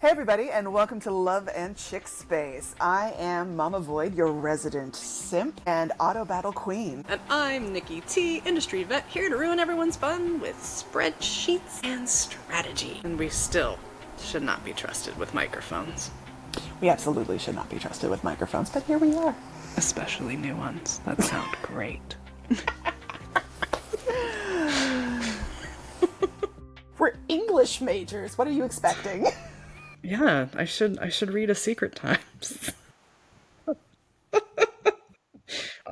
Hey everybody, and welcome to Love and Chickspace. I am Mama Void, your resident simp and auto battle queen. And I'm Nikki Tea, industry vet, here to ruin everyone's fun with spreadsheets and strategy. And we still should not be trusted with microphones. We absolutely should not be trusted with microphones, but here we are. Especially new ones that sound great. We're English majors. What are you expecting? Yeah, I should read a Secret Times. On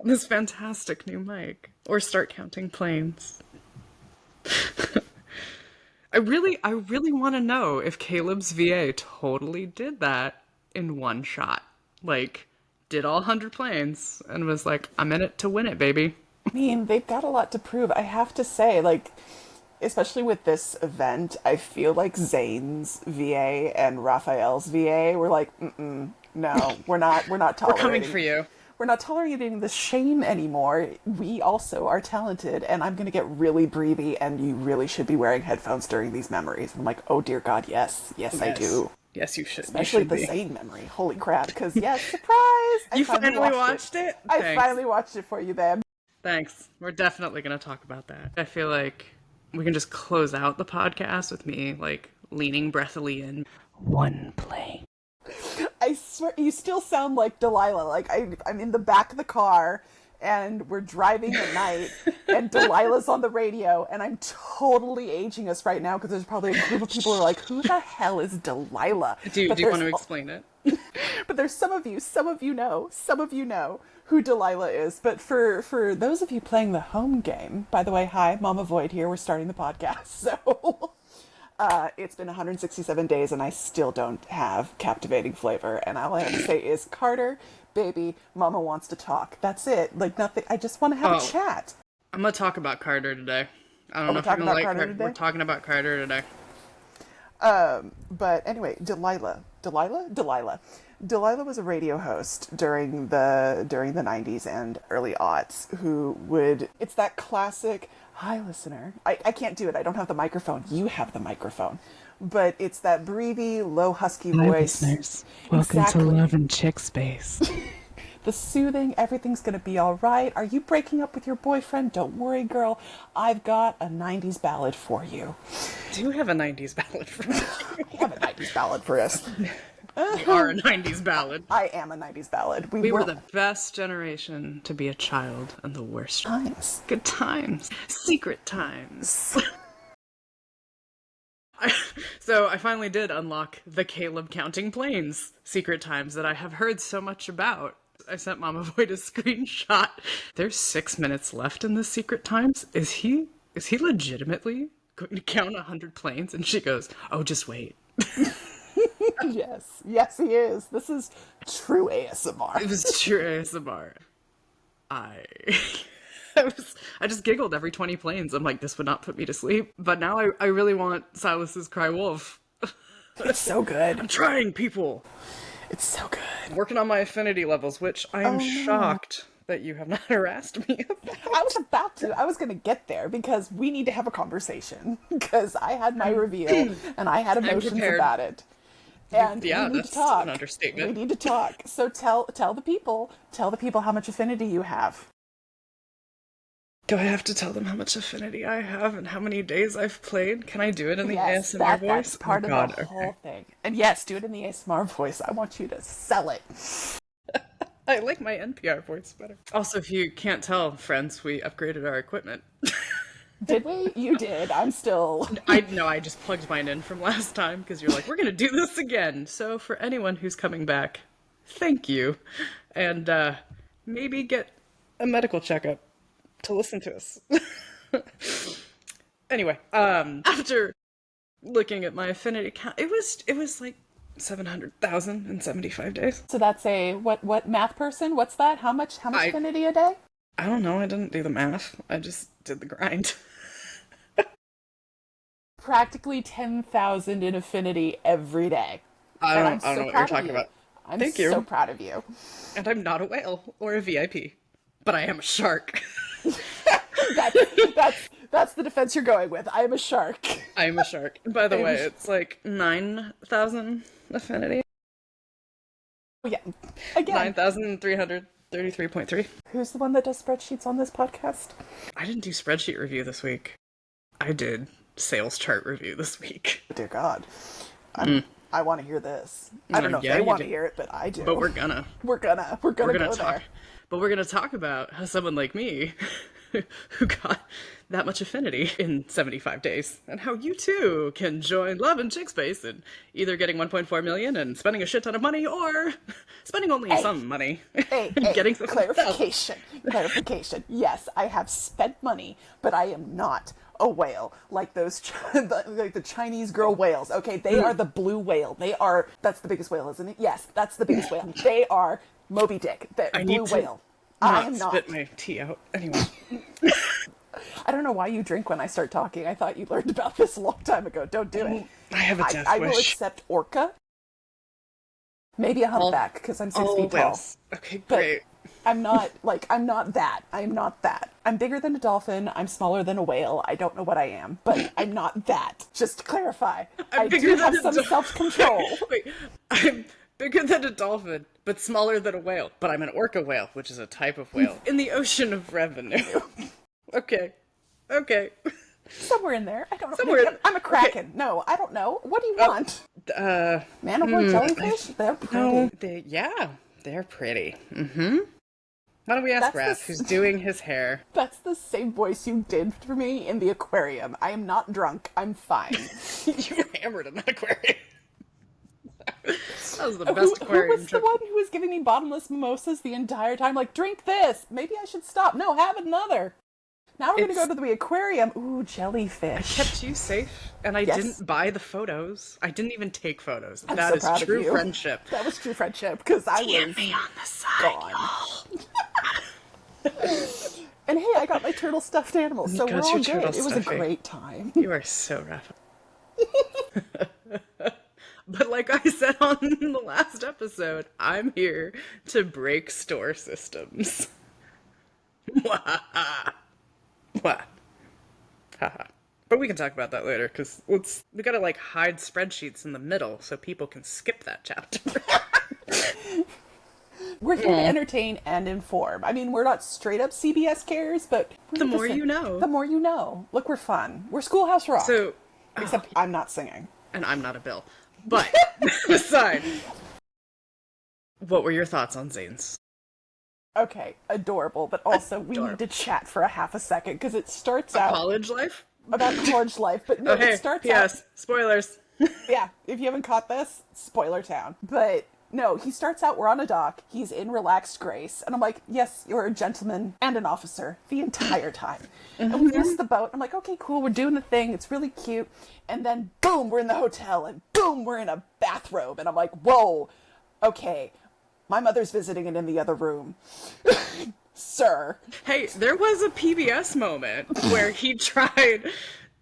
this fantastic new mic. Or start counting planes. I really want to know if Caleb's VA totally did that in one shot. Like, did all 100 planes and was like, I'm in it to win it, baby. I mean, they've got a lot to prove. I have to say, like, especially with this event, I feel like Zayne's VA and Raphael's VA were like, no, we're not tolerating. We're coming for you. We're not tolerating the shame anymore. We also are talented, and I'm going to get really breathy, and you really should be wearing headphones during these memories. I'm like, oh dear God, yes, I do. Yes, you should. Especially the Zayne memory. Holy crap, because yes, surprise! You finally watched it? I finally watched it for you, babe. Thanks. We're definitely going to talk about that. I feel like we can just close out the podcast with me, like, leaning breathily in. One plane. I swear, you still sound like Delilah. Like, I'm in the back of the car, and we're driving at night, and Delilah's on the radio, and I'm totally aging us right now, because there's probably a group of people who are like, who the hell is Delilah? Do you want to explain it? But there's some of you know who Delilah is. But for those of you playing the home game, by the way, hi, Mama Void here, we're starting the podcast, so it's been 167 days and I still don't have captivating flavor, and all I have to say is, Carter, baby, Mama wants to talk. That's it. Like, nothing. I just want to have a chat. I'm gonna talk about Carter today. I don't know if you're gonna like Carter. We're talking about Carter today. But anyway, Delilah was a radio host during the 90s and early aughts it's that classic, hi listener. I can't do it. I don't have the microphone. You have the microphone. But it's that breathy, low, husky voice. Hi listeners. Welcome to Love and Chickspace. The soothing, everything's gonna be all right. Are you breaking up with your boyfriend? Don't worry, girl. I've got a 90s ballad for you. Do you have a 90s ballad for me? I have a 90s ballad for us. We are a 90s ballad. I am a 90s ballad. We were the best generation to be a child and the worst times. Good times. Secret times. So I finally did unlock the Caleb counting planes secret times that I have heard so much about. I sent Mama Void a screenshot. There's 6 minutes left in this secret times. Is he legitimately going to count 100 planes? And she goes, oh, just wait. Yes, he is. This is true ASMR. It was true ASMR. I just giggled every 20 planes. I'm like, this would not put me to sleep. But now I really want Silas's Cry Wolf. It's so good. I'm trying, people. It's so good. I'm working on my affinity levels, which I am shocked that you have not harassed me about. I was about to. I was going to get there because we need to have a conversation. Because I had my reveal and I had emotions about it. And we need to talk. An understatement. We need to talk. So tell the people how much affinity you have. Do I have to tell them how much affinity I have and how many days I've played? Can I do it in the ASMR voice? That's part of the whole thing. And yes, do it in the ASMR voice. I want you to sell it. I like my NPR voice better. Also, if you can't tell, friends, we upgraded our equipment. Did we? You did. I'm still... I just plugged mine in from last time because you're like, we're going to do this again. So for anyone who's coming back, thank you. And maybe get a medical checkup to listen to us. Anyway, after looking at my affinity count, it was like 700,000 in 75 days. So that's a what math person? What's that? How much affinity a day? I don't know. I didn't do the math. I just did the grind. Practically 10,000 in affinity every day. I don't know what you're talking about. Thank you. I'm so proud of you. And I'm not a whale or a VIP, but I am a shark. That's the defense you're going with. I am a shark. I am a shark. By the way, it's like 9,000 affinity. Oh, yeah. Again. 9,333.3. Who's the one that does spreadsheets on this podcast? I didn't do spreadsheet review this week. I did sales chart review this week. Dear God. I want to hear this. I don't know if they want to hear it, but I do. But we're gonna. We're gonna go talk. there. But we're gonna talk about how someone like me, who got that much affinity in 75 days, and how you too can join Love and Chickspace and either getting 1.4 million and spending a shit ton of money, or spending only some money. Getting clarification. Clarification. Yes, I have spent money, but I am not a whale like those like the Chinese girl whales. Okay, they are the blue whale. That's the biggest whale, isn't it? Yes, that's the biggest whale. They are Moby Dick, the blue whale. I am not. Spit my tea out anyway. I don't know why you drink when I start talking. I thought you learned about this a long time ago. Don't do it. I have a death wish. I will accept orca. Maybe a humpback because I'm 6 feet tall. Okay, great. But I'm not that. I'm not that. I'm bigger than a dolphin. I'm smaller than a whale. I don't know what I am, but I'm not that. Just to clarify. I do have some self-control. Wait, I'm bigger than a dolphin, but smaller than a whale. But I'm an orca whale, which is a type of whale in the ocean of revenue. Okay. Somewhere in there. I don't know. I'm a kraken. Okay. No, I don't know. What do you want? Man of war jellyfish? They're pretty. No, they're pretty. Mm-hmm. Why don't we ask Raph, who's doing his hair? That's the same voice you did for me in the aquarium. I am not drunk. I'm fine. You were hammered in that aquarium. That was the best aquarium. Who was the one who was giving me bottomless mimosas the entire time? Like, drink this. Maybe I should stop. No, have another. Now we're going to go to the aquarium. Ooh, jellyfish. I kept you safe, and I didn't buy the photos. I didn't even take photos. I'm that so is true friendship. That was true friendship, because I was me on the side, And hey, I got my turtle stuffed animal, so we're all good. It was a great time. You are so rough. But like I said on the last episode, I'm here to break store systems. What? Haha. But we can talk about that later, because we gotta like hide spreadsheets in the middle so people can skip that chapter. We're here to entertain and inform. I mean, we're not straight up CBS cares, but the more you know. The more you know. Look, we're fun. We're Schoolhouse Rock. So, except I'm not singing. And I'm not a Bill. But, aside, what were your thoughts on Zayne's? Okay, adorable, but also we need to chat for a half a second, because it starts out... College life? About college life, but no, it starts out... Yes, spoilers. Yeah, if you haven't caught this, spoiler town. But no, he starts out, we're on a dock, he's in relaxed grace, and I'm like, yes, you're a gentleman and an officer the entire time. And we miss the boat, I'm like, okay, cool, we're doing the thing, it's really cute, and then boom, we're in the hotel, and boom, we're in a bathrobe, and I'm like, whoa, okay, my mother's visiting and in the other room. Sir. Hey, there was a PBS moment where he tried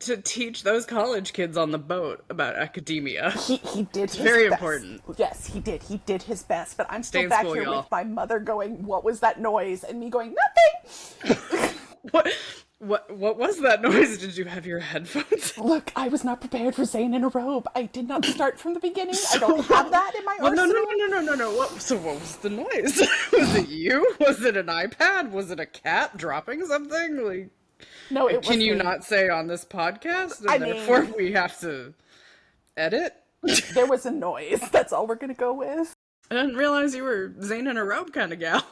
to teach those college kids on the boat about academia. He did his very best. Important. Yes, he did. He did his best. But I'm Stay still back school, here y'all. with my mother going, what was that noise? And me going, nothing! What was that noise? Did you have your headphones? Look, I was not prepared for Zayne in a robe. I did not start from the beginning. I don't have that in my arsenal. No. What was the noise? Was it you? Was it an iPad? Was it a cat dropping something? Like, no, it was Can you me. Not say on this podcast? And therefore we have to edit? There was a noise. That's all we're going to go with. I didn't realize you were Zayne in a robe kind of gal.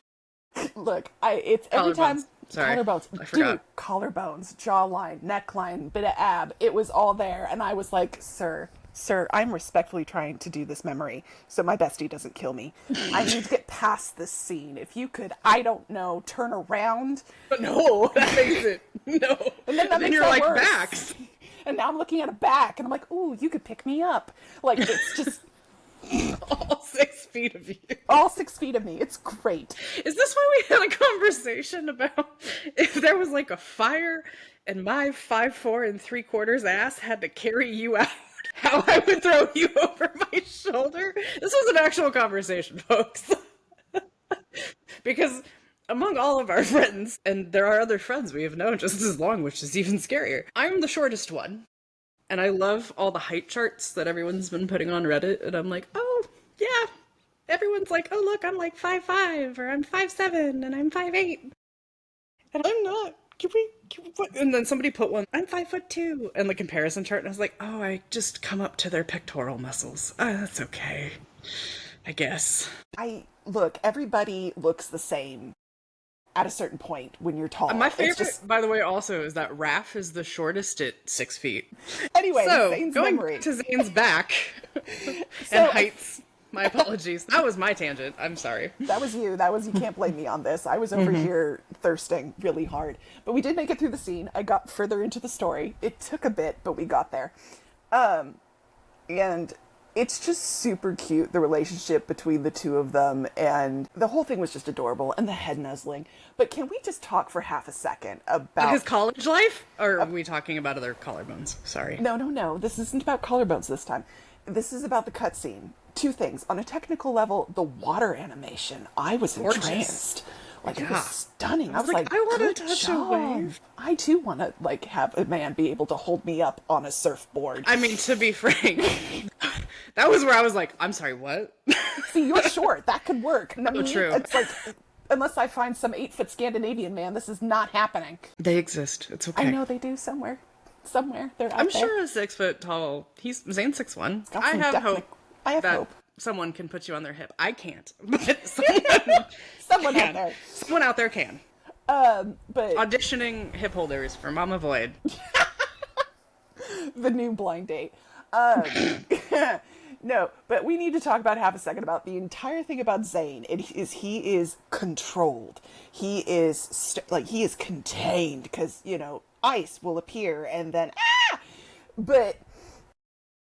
Look, it's every time... Sorry, collarbones. I forgot. Dude, collarbones, jawline, neckline, bit of ab. It was all there. And I was like, sir, I'm respectfully trying to do this memory so my bestie doesn't kill me. I need to get past this scene. If you could, I don't know, turn around. But no, that makes it, no. And then you're like, worse. backs. And now I'm looking at a back and I'm like, ooh, you could pick me up. Like, it's just... All 6 feet of you. All 6 feet of me. It's great. Is this why we had a conversation about if there was like a fire and my 5'4" 3/4 ass had to carry you out, how I would throw you over my shoulder? This was an actual conversation, folks. Because Among all of our friends, and there are other friends we have known just as long, which is even scarier, I'm the shortest one. And I love all the height charts that everyone's been putting on Reddit, and I'm like, oh, yeah. Everyone's like, oh, look, I'm like 5'5", or I'm 5'7", and I'm 5'8". And I'm not. And then somebody put one, I'm 5'2", and the comparison chart, and I was like, oh, I just come up to their pectoral muscles. That's okay, I guess. Look, everybody looks the same at a certain point when you're tall. My favorite, by the way, also is that Raph is the shortest at 6 feet. Anyway, so, Zayne's going memory. to Zayne's back and heights. My apologies. That was my tangent. I'm sorry. That was you. You can't blame me on this. I was over here thirsting really hard. But we did make it through the scene. I got further into the story. It took a bit, but we got there. And it's just super cute, the relationship between the two of them, and the whole thing was just adorable, and the head nuzzling. But can we just talk for half a second about... his college life? Or are we talking about other collarbones? Sorry. No. This isn't about collarbones this time. This is about the cutscene. Two things. On a technical level, the water animation. I was entranced. Like, it was stunning. I was like, I want good to touch job. a wave. I too want to, like, have a man be able to hold me up on a surfboard. I mean, to be frank, that was where I was like, I'm sorry, what? See, you're short. That could work. I mean, true. It's like, unless I find some 8-foot Scandinavian man, this is not happening. They exist. It's okay. I know they do somewhere. They're out there. I'm sure a 6 foot tall. Zane's 6'1". Got I some have definite- hope. I have that hope. someone can put you on their hip. I can't, but Someone can. out there. Someone out there can. But Auditioning hip holders for Mama Void. the new blind date. No, but we need to talk about half a second about the entire thing about Zayne. He is controlled. He is he is contained because, ice will appear and then but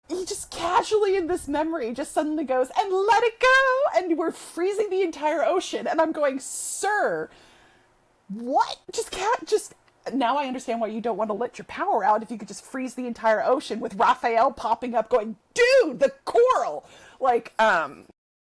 he just casually in this memory just suddenly goes and let it go, and we're freezing the entire ocean, and I'm going, sir, what? Just now I understand why you don't want to let your power out if you could just freeze the entire ocean with Raphael popping up going, dude, the coral!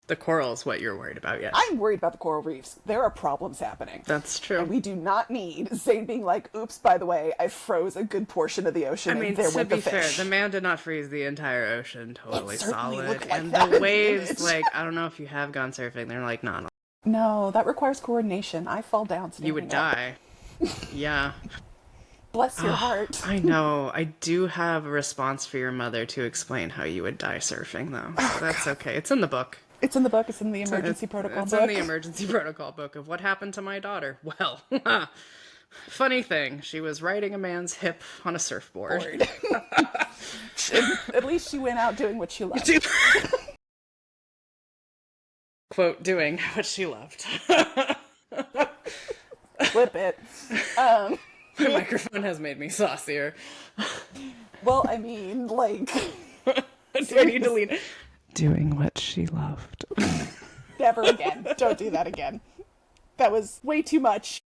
The coral is what you're worried about, yes. I'm worried about the coral reefs. There are problems happening. That's true. And we do not need Zayne being like, oops, by the way, I froze a good portion of the ocean, and there went the fish. To be fair, the man did not freeze the entire ocean totally solid. Like and the waves, I don't know if you have gone surfing, they're like, nah. No, that requires coordination. I fall down. You would die. Yeah. Bless your heart. I know. I do have a response for your mother to explain how you would die surfing, though. So that's okay. It's in the book. It's in the book. It's in the emergency protocol book. It's in the emergency protocol book of what happened to my daughter. Well, funny thing, she was riding a man's hip on a surfboard. At least she went out doing what she loved. Quote, doing what she loved. Flip it. My microphone has made me saucier. Well, I mean, Do I need to lean? Doing what she loved. Never again. Don't do that again. That was way too much.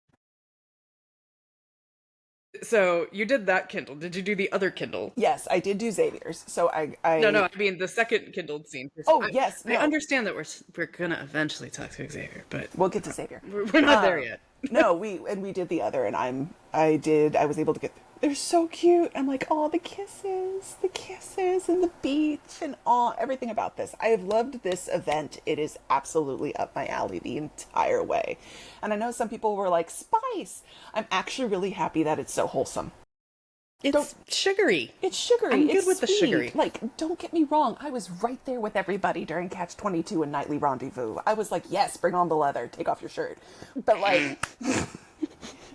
So, you did that Kindle. Did you do the other Kindle? Yes, I did do Xavier's. So I No, I mean the second Kindled scene. Yes. No. I understand that we're gonna eventually talk to Xavier, but we'll get to Xavier. We're not there yet. No, we did the other, and I was able to get. They're so cute. I'm like, oh, the kisses, and the beach, and everything about this. I have loved this event. It is absolutely up my alley the entire way. And I know some people were like, spice. I'm actually really happy that it's so wholesome. It's sugary. It's sugary. I'm good it's with the sweet. sugary. Like, don't get me wrong. I was right there with everybody during Catch 22 and Nightly Rendezvous. I was like, yes, bring on the leather. Take off your shirt. But like,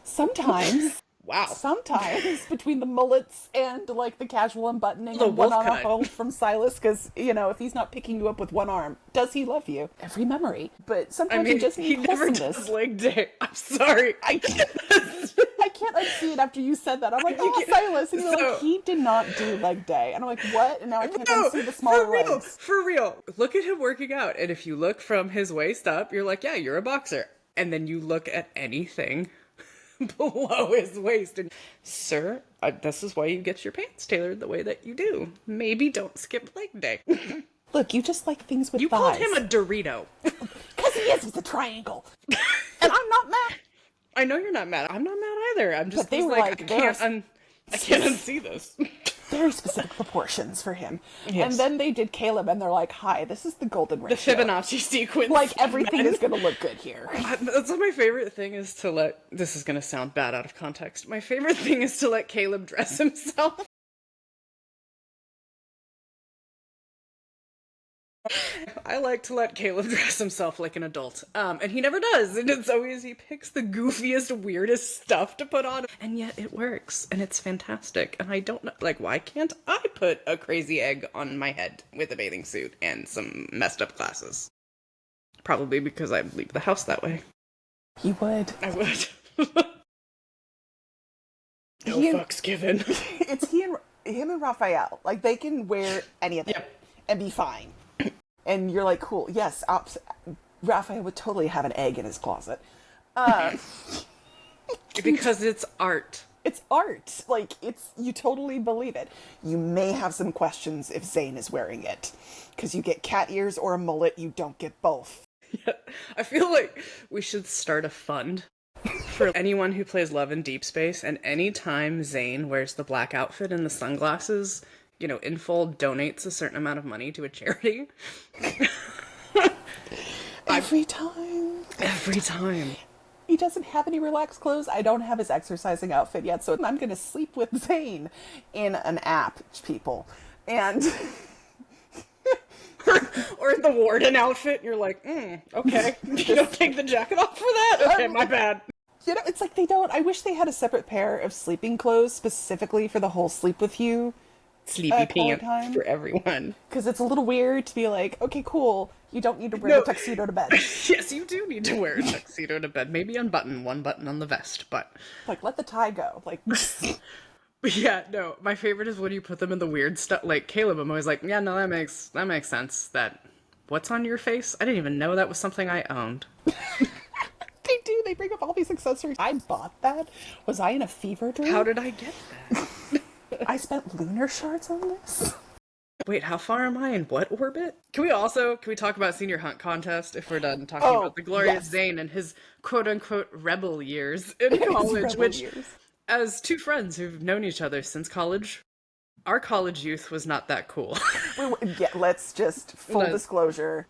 sometimes... Wow. Sometimes between the mullets and like the casual unbuttoning The and one wolf on a cut. hold from Silas, because if he's not picking you up with one arm, does he love you? Every memory, but sometimes you just he need never wholesomeness. does leg day. I'm sorry. I can't unsee it after you said that. I'm like, oh, Silas, and you're like, he did not do leg day, and I'm like, what? And now I can't unsee the smaller legs. For real. Look at him working out, and if you look from his waist up, you're like, yeah, you're a boxer. And then you look at anything below his waist and, sir, this is why you get your pants tailored the way that you do. Maybe don't skip leg day. Look, you just like things with You thighs. called him a Dorito. Because he is. He's a triangle. I'm not mad. I know you're not mad. I'm not mad either. I'm just But they were like, like, I can't unsee this. very specific proportions for him. Yes. And then they did Caleb, and they're like, hi, this is the golden ratio. The Fibonacci sequence. Like, everything is going to look good here. That's what my favorite thing is to let... This is going to sound bad out of context. My favorite thing is to let Caleb dress himself. I like to let Caleb dress himself like an adult. And he never does. And it's always, he picks the goofiest, weirdest stuff to put on. And yet it works. And it's fantastic. And I don't know, like, why can't I put a crazy egg on my head with a bathing suit and some messed up glasses? Probably because I leave the house that way. He would. I would. No fucks given. It's him and Raphael. Like, they can wear any of it and be fine. And you're like, cool, yes, Raphael would totally have an egg in his closet. Because it's art. It's art. Like, you totally believe it. You may have some questions if Zayne is wearing it. Because you get cat ears or a mullet, you don't get both. Yeah. I feel like we should start a fund for anyone who plays Love in Deepspace, and anytime Zayne wears the black outfit and the sunglasses, Infold donates a certain amount of money to a charity. Every time. Every time. He doesn't have any relaxed clothes. I don't have his exercising outfit yet, so I'm going to sleep with Zayne in an app, people. And... or the warden outfit, you're like, okay. You don't take the jacket off for that? Okay, my bad. It's like they don't... I wish they had a separate pair of sleeping clothes specifically for the whole sleep with you. Sleepy pants for everyone. Because it's a little weird to be like, okay, cool, you don't need to wear a tuxedo to bed. Yes, you do need to wear a tuxedo to bed. Maybe unbutton one button on the vest, but... Like, let the tie go. Like... But yeah, no, my favorite is when you put them in the weird stuff. Like, Caleb, I'm always like, yeah, no, that makes sense. That, what's on your face? I didn't even know that was something I owned. They do. They bring up all these accessories. I bought that. Was I in a fever dream? How did I get that? I spent lunar shards on this. Wait, how far am I in what orbit? Can we talk about senior hunt contest if we're done talking about the glorious Zayne and his quote-unquote rebel years in college, which, as two friends who've known each other since college, our college youth was not that cool. Let's just, full disclosure,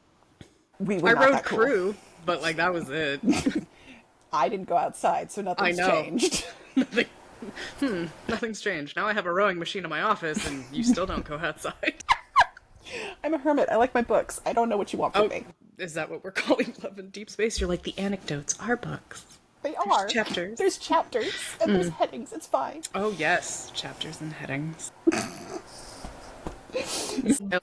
we were not that cool. I rode crew, but like, that was it. I didn't go outside, so nothing's changed. Nothing's changed. Now I have a rowing machine in my office, and you still don't go outside. I'm a hermit. I like my books. I don't know what you want from me. Is that what we're calling Love in Deepspace? You're like, the anecdotes are books. They are. There's chapters. There's chapters, and there's headings. It's fine. Oh, yes. Chapters and headings.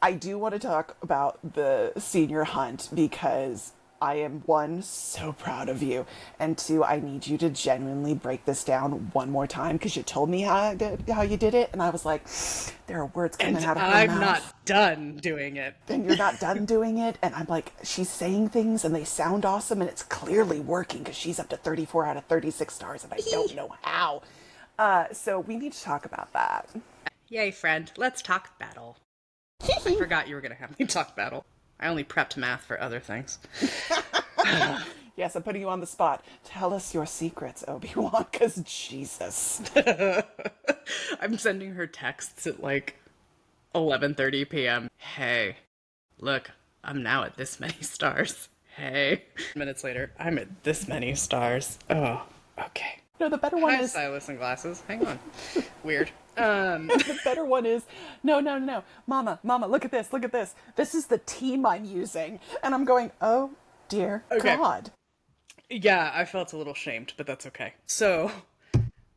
I do want to talk about the senior hunt because I am, one, so proud of you, and two, I need you to genuinely break this down one more time because you told me how you did it, and I was like, there are words coming out of her mouth. I'm not done doing it. And you're not done doing it, and I'm like, she's saying things and they sound awesome, and it's clearly working because she's up to 34 out of 36 stars, and I don't know how. So we need to talk about that. Yay, friend. Let's talk battle. I forgot you were going to have me talk battle. I only prepped math for other things. Yes, I'm putting you on the spot. Tell us your secrets, Obi-Wan, because Jesus. I'm sending her texts at like 11:30 p.m. Hey, look, I'm now at this many stars. Hey. Minutes later, I'm at this many stars. Oh, okay. No, the better one is... stylus and glasses. Hang on. Weird. The better one is, no. Mama, look at this. This is the team I'm using. And I'm going, oh, dear God. Yeah, I felt a little shamed, but that's okay. So,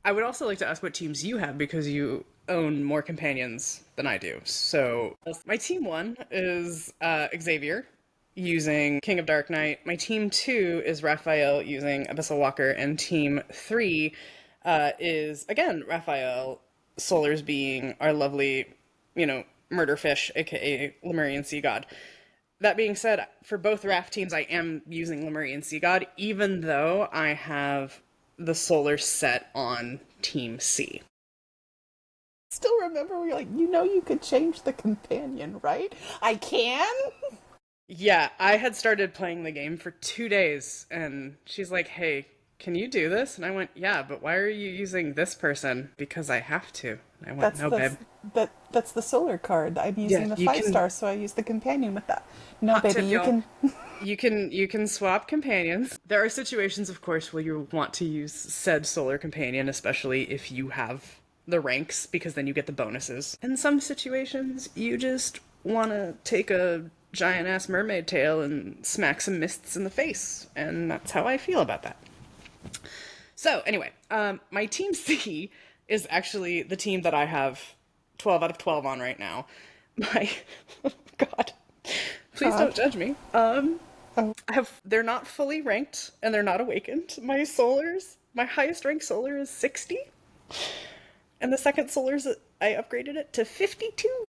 I would also like to ask what teams you have, because you own more companions than I do. So, my team 1 is Xavier, using King of Dark Knight. My team 2 is Raphael, using Abyssal Walker. And team 3 is, again, Raphael, Solars being our lovely, murderfish, aka Lemurian Sea God. That being said, for both raft teams, I am using Lemurian Sea God, even though I have the Solar set on Team C. Still remember, we were like, you could change the companion, right? I can? Yeah, I had started playing the game for 2 days, and she's like, "Hey, can you do this?" And I went, "Yeah, but why are you using this person?" Because I have to. And I went, That's "No, babe. that's the solar card. I'm Yeah, using the you five can." star, so I use the companion with that. No, Hot baby, tip, you y'all. can. You can swap companions. There are situations, of course, where you want to use said solar companion, especially if you have the ranks, because then you get the bonuses. In some situations, you just want to take a giant ass mermaid tail and smack some mists in the face, and that's how I feel about that. So anyway, my team C is actually the team that I have 12 out of 12 on right now. My oh God, please don't judge me. Oh, They're not fully ranked and they're not awakened. My highest ranked solar is 60, and the second solar's I upgraded it to 52.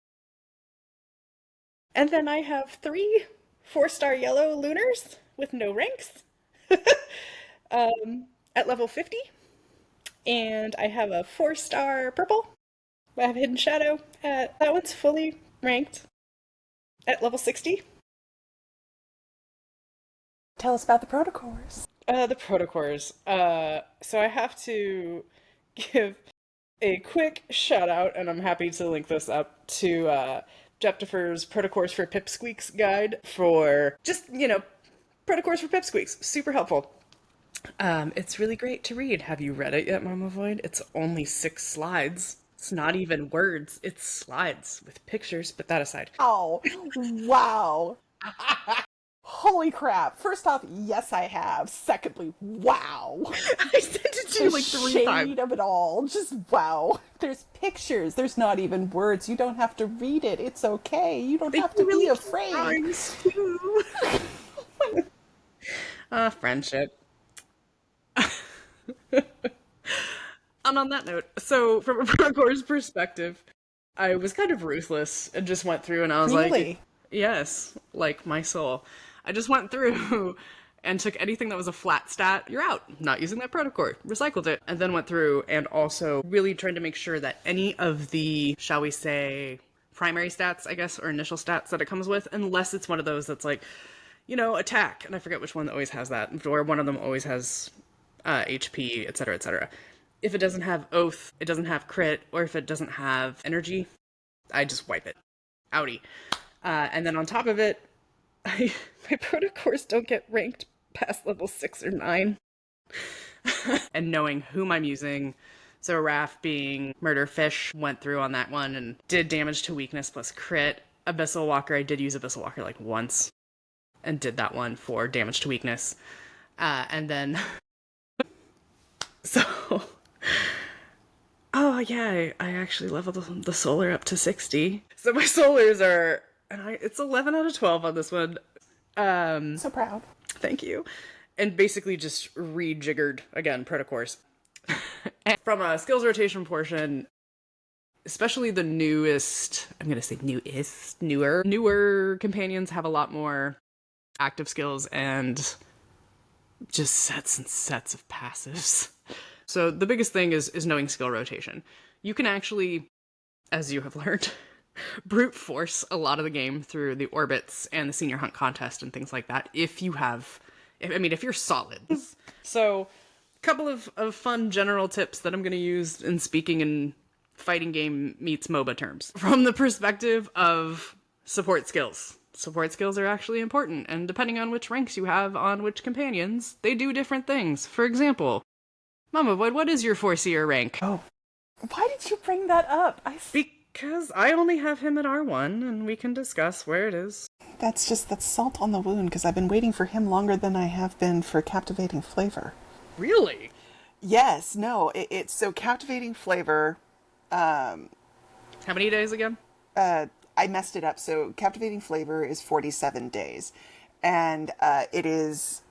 And then I have three 4-star yellow lunars with no ranks at level 50, and I have a 4-star purple. I have hidden shadow at that one's fully ranked at level 60. tell us about the Protocores. The Protocores. So I have to give a quick shout out, and I'm happy to link this up to Jeptifer's Protocores for Pipsqueaks guide for just, Protocores for Pipsqueaks. Super helpful. It's really great to read. Have you read it yet, Mama Void? It's only 6 slides. It's not even words, it's slides with pictures, but that aside. Oh, wow. Holy crap. First off, yes, I have. Secondly, wow. I sent it to The you like 3 times. shade of it all. Just wow. There's pictures. There's not even words. You don't have to read it. It's okay. You don't have to be afraid. Rhymes too. Friendship. And on that note, so from a Procore's perspective, I was kind of ruthless and just went through and I was like, Really? yes, like my soul. I just went through and took anything that was a flat stat, you're out. Not using that Protocore. Recycled it. And then went through and also really tried to make sure that any of the, shall we say, primary stats, I guess, or initial stats that it comes with, unless it's one of those that's like, attack. And I forget which one that always has that, or one of them always has HP, etc., etc. If it doesn't have Oath, it doesn't have Crit, or if it doesn't have Energy, I just wipe it. Outie. And then on top of it, my Protocores don't get ranked past level 6 or 9. And knowing whom I'm using, so Raph being Murder Fish, went through on that one and did damage to weakness plus crit. Abyssal Walker, I did use Abyssal Walker like once and did that one for damage to weakness. And then... So... Oh yeah, I actually leveled the solar up to 60. So my solars are... And it's 11 out of 12 on this one. So proud. Thank you. And basically just rejiggered, again, Protocores. And from a skills rotation portion, especially the newest, I'm going to say newer companions have a lot more active skills and just sets and sets of passives. So the biggest thing is knowing skill rotation. You can actually, as you have learned, brute force a lot of the game through the orbits and the senior hunt contest and things like that if you're solid. So a couple of fun general tips that I'm going to use in speaking in fighting game meets MOBA terms. From the perspective of support skills. Support skills are actually important, and depending on which ranks you have on which companions, they do different things. For example, Mama Void, what is your 4-seer rank? Oh, why did you bring that up? Because I only have him at R1, and we can discuss where it is. That's salt on the wound, because I've been waiting for him longer than I have been for Captivating Flavor. Really? Yes, no, it's so Captivating Flavor. How many days again? I messed it up. So Captivating Flavor is 47 days, and it is.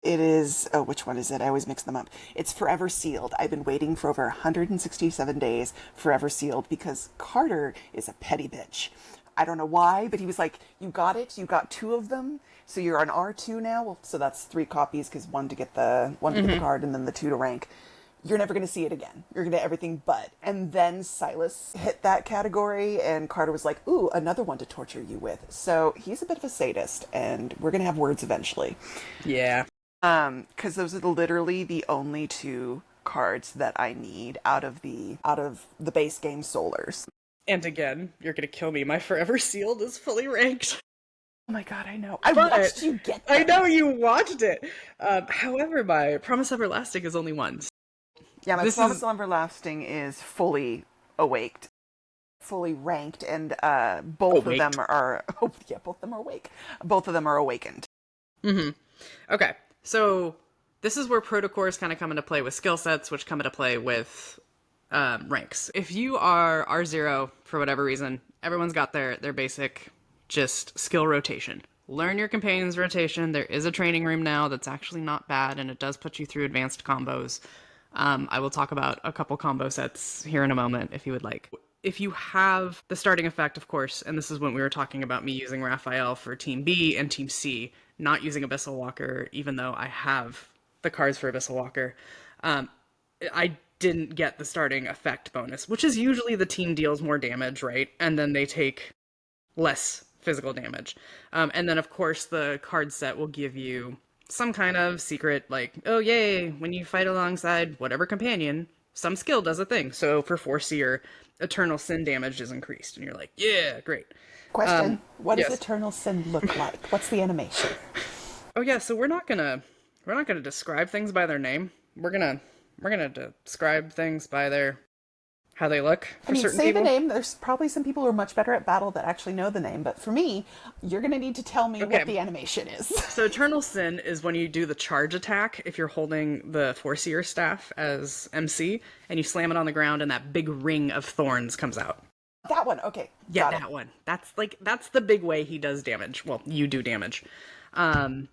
Oh, which one is it? I always mix them up. It's Forever Sealed. I've been waiting for over 167 days, Forever Sealed, because Carter is a petty bitch. I don't know why, but he was like, you got it. You got 2 of them. So you're on R2 now. Well, so that's 3 copies, because one to get the card and then the 2 to rank. you're never going to see it again. You're going to everything but. And then Silas hit that category, and Carter was like, ooh, another one to torture you with. So he's a bit of a sadist, and we're going to have words eventually. Yeah. Because those are literally the only 2 cards that I need out of the base game Solars. And again, you're gonna kill me. My Forever Sealed is fully ranked. Oh my god, I know. I watched you get them. I know you watched it. However, my Promise Everlasting is only 1. Yeah, my Promise Everlasting is fully awaked, fully ranked, and both of them are. Oh, yeah, both of them are awake. Both of them are awakened. Mm-hmm. Okay, so this is where Protocores kind of come into play with skill sets, which come into play with ranks. If you are R0 for whatever reason, everyone's got their basic just skill rotation. Learn your companion's rotation. There is a training room now that's actually not bad, and it does put you through advanced combos. I will talk about a couple combo sets here in a moment if you would like. If you have the starting effect, of course, and this is when we were talking about me using Raphael for Team B and Team C, not using Abyssal Walker, even though I have the cards for Abyssal Walker. I didn't get the starting effect bonus, which is usually the team deals more damage, right? And then they take less physical damage. And then, of course, the card set will give you some kind of secret, like, oh, yay, when you fight alongside whatever companion, some skill does a thing. So for Foreseer, Eternal Sin damage is increased. And you're like, yeah, great. Question, what does Eternal Sin look like? What's the animation? Oh, yeah, so we're not gonna describe things by their name. We're gonna describe things by how they look for certain people. The name. There's probably some people who are much better at battle that actually know the name, but for me, you're gonna need to tell me what the animation is. So Eternal Sin is when you do the charge attack if you're holding the Foreseer staff as MC, and you slam it on the ground, and that big ring of thorns comes out. That one, okay. Yeah, that one. That's the big way he does damage. Well, you do damage. And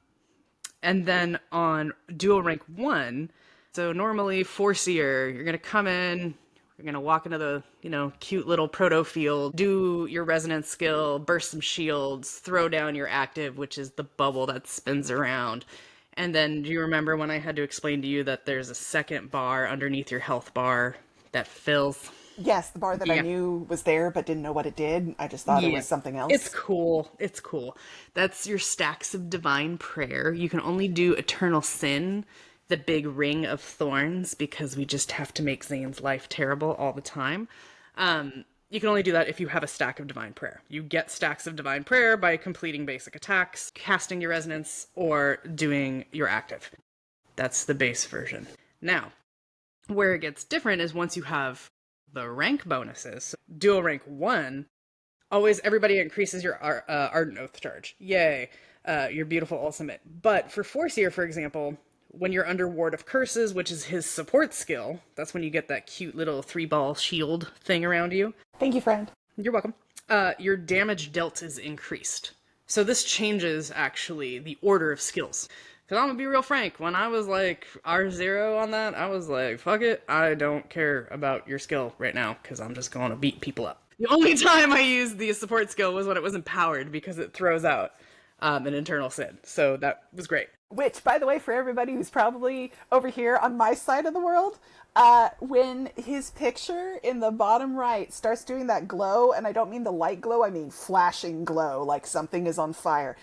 then on dual rank 1, so normally Foreseer, you're going to come in, you're going to walk into the, cute little proto field, do your resonance skill, burst some shields, throw down your active, which is the bubble that spins around. And then do you remember when I had to explain to you that there's a second bar underneath your health bar that fills? Yes, the bar that I knew was there but didn't know what it did. I just thought it was something else. It's cool. That's your stacks of Divine Prayer. You can only do Eternal Sin, the big ring of thorns, because we just have to make Zayne's life terrible all the time. You can only do that if you have a stack of Divine Prayer. You get stacks of Divine Prayer by completing basic attacks, casting your resonance, or doing your active. That's the base version. Now, where it gets different is once you have the rank bonuses. Dual rank 1, always everybody increases your Ardent Oath charge. Yay. Your beautiful ultimate. But for Foreseer, for example, when you're under Ward of Curses, which is his support skill, that's when you get that cute little 3-ball shield thing around you. Thank you, friend. You're welcome. Your damage dealt is increased. So this changes, actually, the order of skills. Because I'm going to be real frank, when I was like R0 on that, I was like, fuck it, I don't care about your skill right now, because I'm just going to beat people up. The only time I used the support skill was when it was empowered, because it throws out an Eternal Sin. So that was great. Which, by the way, for everybody who's probably over here on my side of the world, when his picture in the bottom right starts doing that glow, and I don't mean the light glow, I mean flashing glow, like something is on fire,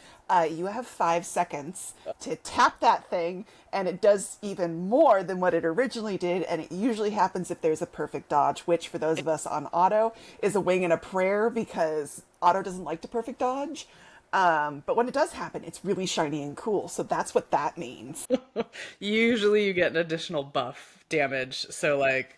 you have 5 seconds to tap that thing, and it does even more than what it originally did, and it usually happens if there's a perfect dodge, which for those of us on auto is a wing and a prayer, because auto doesn't like to perfect dodge. But when it does happen, it's really shiny and cool, so that's what that means. Usually you get an additional buff damage, so like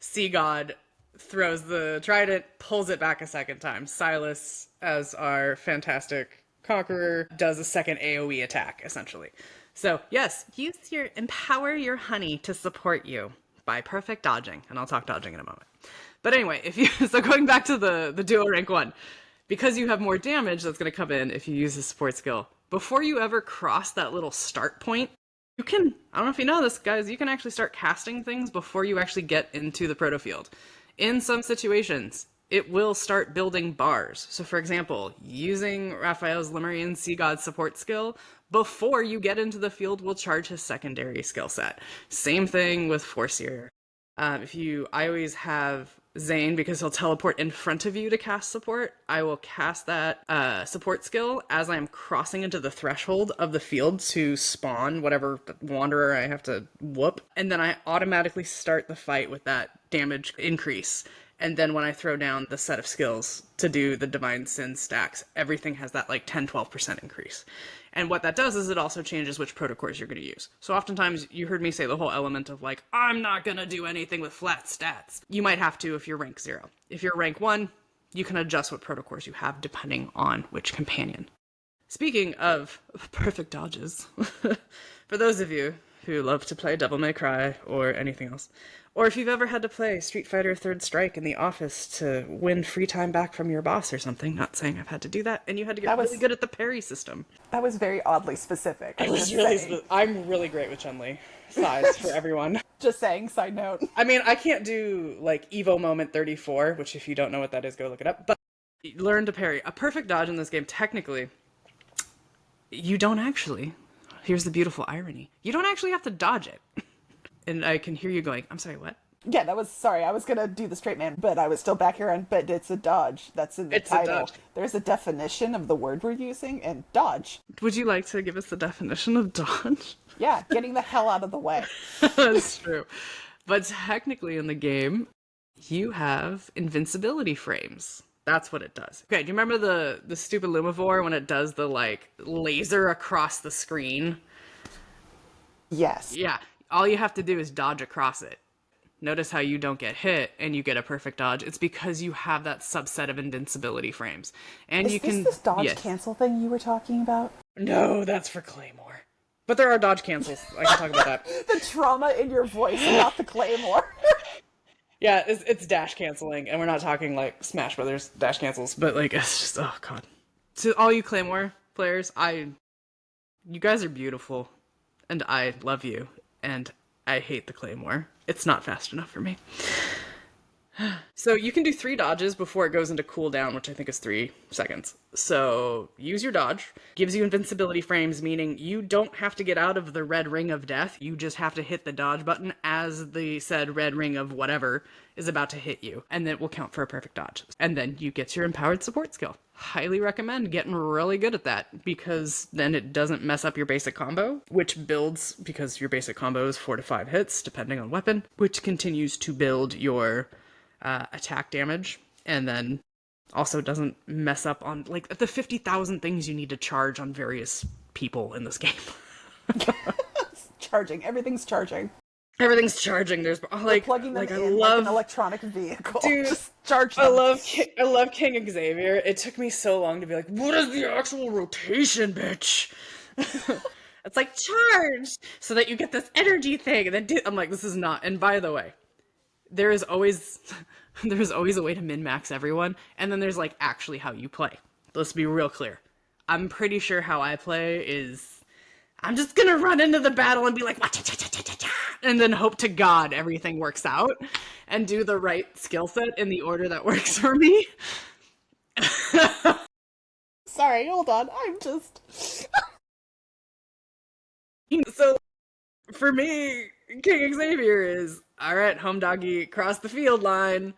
Sea God throws the trident, pulls it back a second time. Silas, as our fantastic Conqueror, does a second AoE attack, essentially. So yes, empower your honey to support you by perfect dodging, and I'll talk dodging in a moment. But anyway, so going back to the dual rank 1, because you have more damage that's going to come in if you use the support skill, before you ever cross that little start point, you can, I don't know if you know this, guys, you can actually start casting things before you actually get into the proto field. In some situations, it will start building bars. So for example, using Raphael's Lemurian Sea God support skill before you get into the field will charge his secondary skill set. Same thing with Forseer. I always have Zayne because he'll teleport in front of you to cast support. I will cast that support skill as I'm crossing into the threshold of the field to spawn whatever wanderer I have to whoop. And then I automatically start the fight with that damage increase. And then when I throw down the set of skills to do the Divine Sin stacks, everything has that like 10-12% increase. And what that does is it also changes which protocores you're going to use. So oftentimes you heard me say the whole element of like, I'm not going to do anything with flat stats. You might have to if you're rank 0. If you're rank 1, you can adjust what protocores you have depending on which companion. Speaking of perfect dodges, for those of you who love to play Devil May Cry or anything else, or if you've ever had to play Street Fighter Third Strike in the office to win free time back from your boss or something, not saying I've had to do that, and you had to get really good at the parry system. That was very oddly specific. I'm really great with Chun-Li. Size for everyone. Just saying, side note. I mean, I can't do, like, Evo Moment 34, which if you don't know what that is, go look it up, but learn to parry. A perfect dodge in this game, technically, you don't actually, here's the beautiful irony, you don't actually have to dodge it. And I can hear you going, I'm sorry, what? Yeah, I was gonna do the straight man, but I was still back here on, but it's a dodge. That's in the title. A dodge. There's a definition of the word we're using, and dodge. Would you like to give us the definition of dodge? Yeah, getting the hell out of the way. That's true. But technically in the game, you have invincibility frames. That's what it does. Okay, do you remember the stupid Lumivore when it does the, like, laser across the screen? Yes. Yeah. All you have to do is dodge across it. Notice how you don't get hit and you get a perfect dodge. It's because you have that subset of invincibility frames. And is this dodge cancel thing you were talking about? No, that's for Claymore. But there are dodge cancels. I can talk about that. The trauma in your voice about the Claymore. Yeah, it's dash canceling, and we're not talking like Smash Brothers dash cancels, but like it's just, oh god. To all you Claymore players, you guys are beautiful, and I love you. And I hate the Claymore. It's not fast enough for me. So you can do 3 dodges before it goes into cooldown, which I think is 3 seconds. So use your dodge. Gives you invincibility frames, meaning you don't have to get out of the red ring of death. You just have to hit the dodge button as the said red ring of whatever is about to hit you. And then it will count for a perfect dodge. And then you get your empowered support skill. Highly recommend getting really good at that, because then it doesn't mess up your basic combo, which builds, because your basic combo is 4 to 5 hits, depending on weapon, which continues to build your attack damage, and then also doesn't mess up on, like, the 50,000 things you need to charge on various people in this game. Charging. Everything's charging. Everything's charging. There's like plugging them like in like an electronic vehicle. Dude, just charge them. I love King Xavier. It took me so long to be like, what is the actual rotation, bitch? It's like charge so that you get this energy thing, and then I'm like, this is not. And by the way, there is always a way to min-max everyone, and then there's like actually how you play. Let's be real clear. I'm pretty sure how I play is I'm just gonna run into the battle and be like, and then hope to God everything works out, and do the right skill set in the order that works for me. Sorry, hold on. I'm just... So, for me, King Xavier is, alright, home doggy, cross the field line,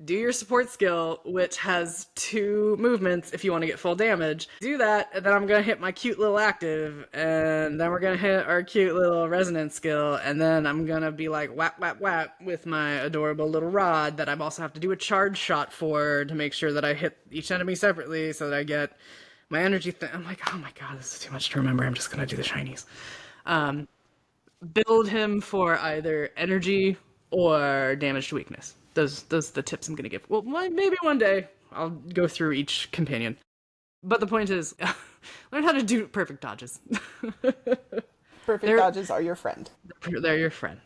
do your support skill, which has 2 movements if you want to get full damage. Do that, and then I'm going to hit my cute little active, and then we're going to hit our cute little resonance skill, and then I'm going to be like whap, whap, whap with my adorable little rod that I also have to do a charge shot for to make sure that I hit each enemy separately so that I get my energy thing. I'm like, oh my god, this is too much to remember. I'm just going to do the shinies. Build him for either energy or damage to weakness. Those are the tips I'm going to give. Well, maybe one day I'll go through each companion. But the point is, learn how to do perfect dodges. Dodges are your friend. They're your friend.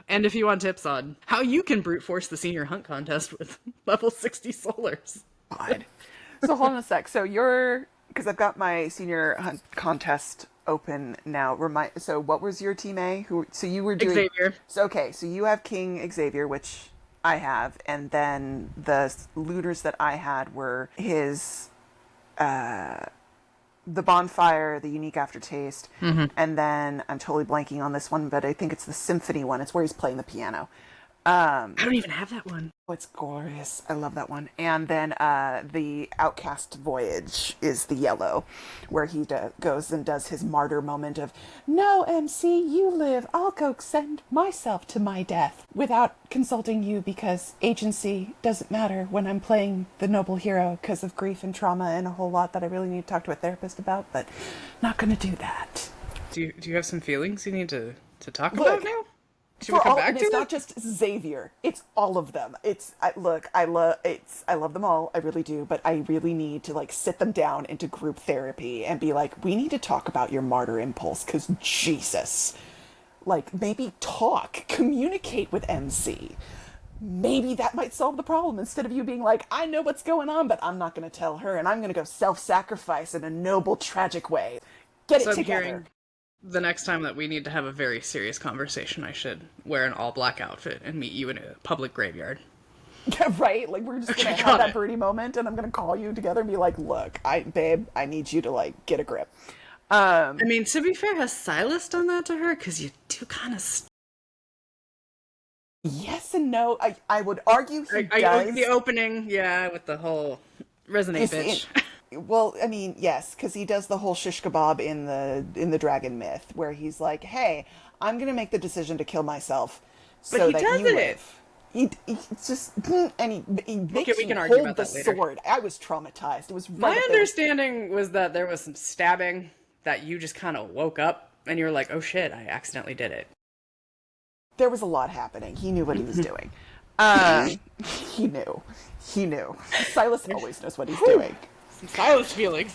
And if you want tips on how you can brute force the senior hunt contest with level 60 solars. God. So hold on a sec. So because I've got my senior hunt contest open now. So what was your team A? So you were doing... Xavier. So you have King Xavier, which I have, and then the looters that I had were his the bonfire, the unique aftertaste, and then I'm totally blanking on this one, but I think it's the symphony one. It's where he's playing the piano. I don't even have that one. Oh, it's glorious. I love that one. And then the Outcast Voyage is the yellow, where he goes and does his martyr moment of, no, MC, you live. I'll go send myself to my death without consulting you because agency doesn't matter when I'm playing the noble hero because of grief and trauma and a whole lot that I really need to talk to a therapist about, but not going to do that. Do you have some feelings you need to talk about now? Should we For come all, back and to it's it? not just Xavier; it's all of them. I love them all. I really do, but I really need to like sit them down into group therapy and be like, we need to talk about your martyr impulse, because Jesus, like maybe communicate with MC. Maybe that might solve the problem instead of you being like, I know what's going on, but I'm not going to tell her, and I'm going to go self-sacrifice in a noble, tragic way. Get it together. Hearing the next time that we need to have a very serious conversation, I should wear an all-black outfit and meet you in a public graveyard. Yeah, right? Like, we're just going to have that birdie moment, and I'm going to call you together and be like, look, babe, I need you to, like, get a grip. I mean, to be fair, has Silas done that to her? Because you do kind of... Yes and no. I would argue he does. The opening, yeah, with the whole resonate bitch. Well, I mean, yes, because he does the whole shish kebab in the dragon myth, where he's like, "Hey, I'm gonna make the decision to kill myself, so that you live." He just and he makes we can you argue hold about the that later. sword. I was traumatized. It was right My up there. understanding was that there was some stabbing that you just kind of woke up and you're like, "Oh shit, I accidentally did it." There was a lot happening. He knew what he was doing. He knew. Silas always knows what he's doing. Silas feelings.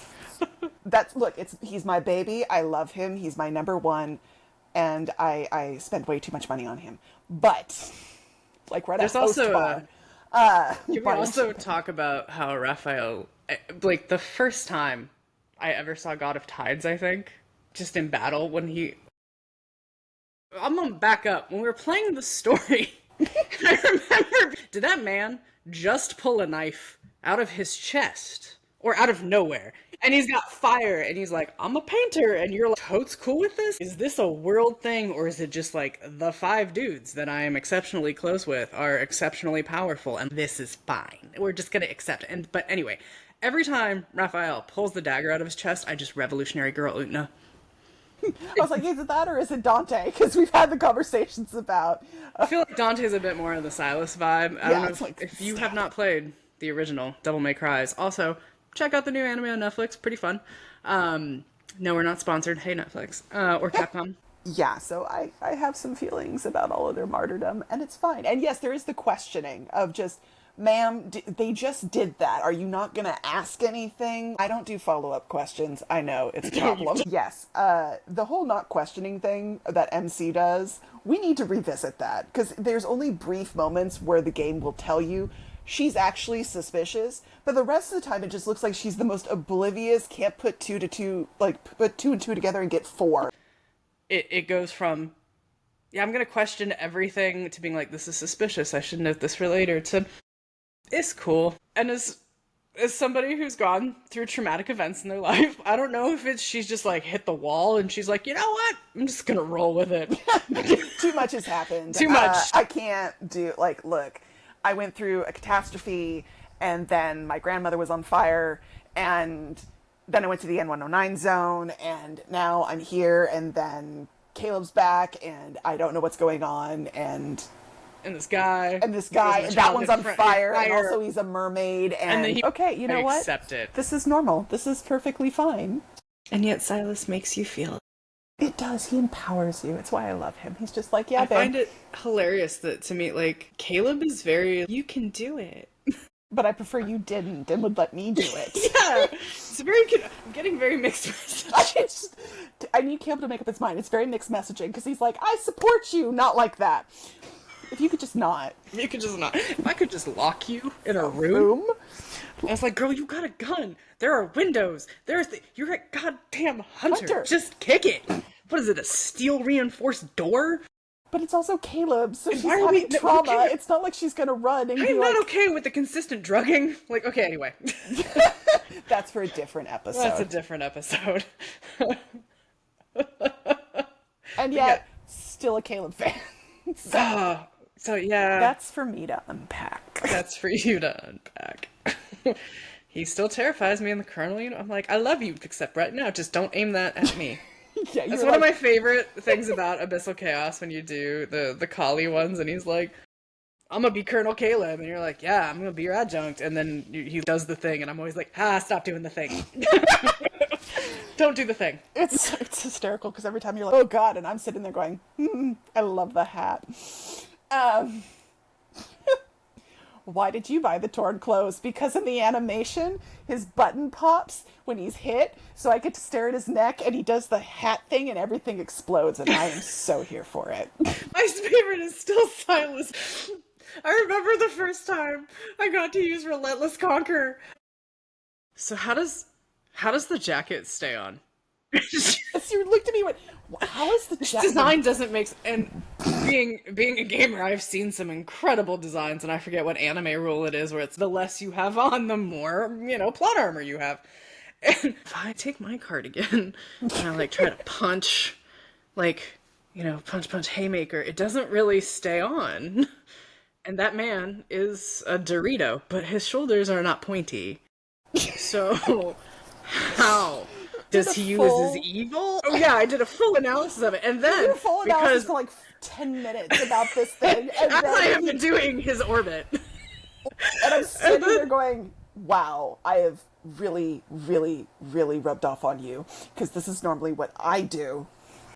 He's my baby. I love him. He's my number one, and I spend way too much money on him. But like right There's at also bar, can we also talk about how Raphael, like the first time I ever saw God of Tides, I think, just in battle I'm gonna back up. When we were playing the story, I remember, did that man just pull a knife out of his chest? Or out of nowhere. And he's got fire, and he's like, I'm a painter, and you're like, totes cool with this? Is this a world thing, or is it just like, the 5 dudes that I am exceptionally close with are exceptionally powerful, and this is fine. We're just gonna accept it. But anyway, every time Raphael pulls the dagger out of his chest, I just revolutionary girl Utna. I was like, is it that or is it Dante? Because we've had the conversations about. I feel like Dante's a bit more of the Silas vibe. I don't know if you have not played the original Devil May Cry's. Also, check out the new anime on Netflix. Pretty fun. No, we're not sponsored. Hey, Netflix. Or Capcom. Yeah, so I have some feelings about all of their martyrdom, and it's fine. And yes, there is the questioning of just, ma'am, they just did that. Are you not going to ask anything? I don't do follow-up questions. I know, it's a problem. Yes, the whole not questioning thing that MC does, we need to revisit that, because there's only brief moments where the game will tell you she's actually suspicious, but the rest of the time it just looks like she's the most oblivious, can't put two and two together and get 4. It goes from, yeah, I'm gonna question everything, to being like, this is suspicious, I should note this for later, to, it's cool. And as somebody who's gone through traumatic events in their life, I don't know if she's just like hit the wall and she's like, you know what? I'm just gonna roll with it. Too much has happened. Too much. I can't do, like, look, I went through a catastrophe, and then my grandmother was on fire, and then I went to the N109 zone, and now I'm here, and then Caleb's back, and I don't know what's going on, and this guy, and that one's on fire, and also he's a mermaid, and then okay, you know what? Accept it. This is normal. This is perfectly fine. And yet Silas makes you feel it. It does. He empowers you. It's why I love him. He's just like, yeah, babe. I find it hilarious that, to me, like, Caleb is very, you can do it. But I prefer you didn't and would let me do it. Yeah. It's very, I'm getting very mixed messages. I need Caleb to make up his mind. It's very mixed messaging, because he's like, I support you, not like that. If you could just not. If you could just not. If I could just lock you in a room. I was like, girl, you got a gun. There are windows. You're a goddamn hunter. Just kick it. What is it, a steel reinforced door? But it's also Caleb, so she's why are having we- trauma. okay. It's not like she's gonna run and be I'm like, not okay with the consistent drugging. Like, okay, anyway. that's for a different episode. That's a different episode. And yet, still a Caleb fan. So yeah. That's for me to unpack. That's for you to unpack. He still terrifies me in the Colonel. You know, I'm like, I love you, except right now, just don't aim that at me. Yeah, That's one of my favorite things about Abyssal Chaos when you do the Kali ones, and he's like, I'm gonna be Colonel Caleb, and you're like, yeah, I'm gonna be your adjunct, and then he does the thing, and I'm always like, stop doing the thing. Don't do the thing. It's hysterical because every time you're like, oh god, and I'm sitting there going, I love the hat. Why did you buy the torn clothes? Because in the animation, his button pops when he's hit, so I get to stare at his neck, and he does the hat thing, and everything explodes, and I am so here for it. My favorite is still Silas. I remember the first time I got to use Relentless Conquer. So how does the jacket stay on? So you looked at me and went, how is the jacket? Design doesn't make sense. And being a gamer, I've seen some incredible designs, and I forget what anime rule it is, where it's the less you have on, the more, plot armor you have. And if I take my cardigan and I like try to punch, punch haymaker, it doesn't really stay on. And that man is a Dorito, but his shoulders are not pointy. So how does he use his evil? Oh yeah, I did a full analysis of it, and then a full analysis for like 10 minutes about this thing, and as I have been doing his orbit, and I'm sitting there going, "Wow, I have really, really, really rubbed off on you because this is normally what I do."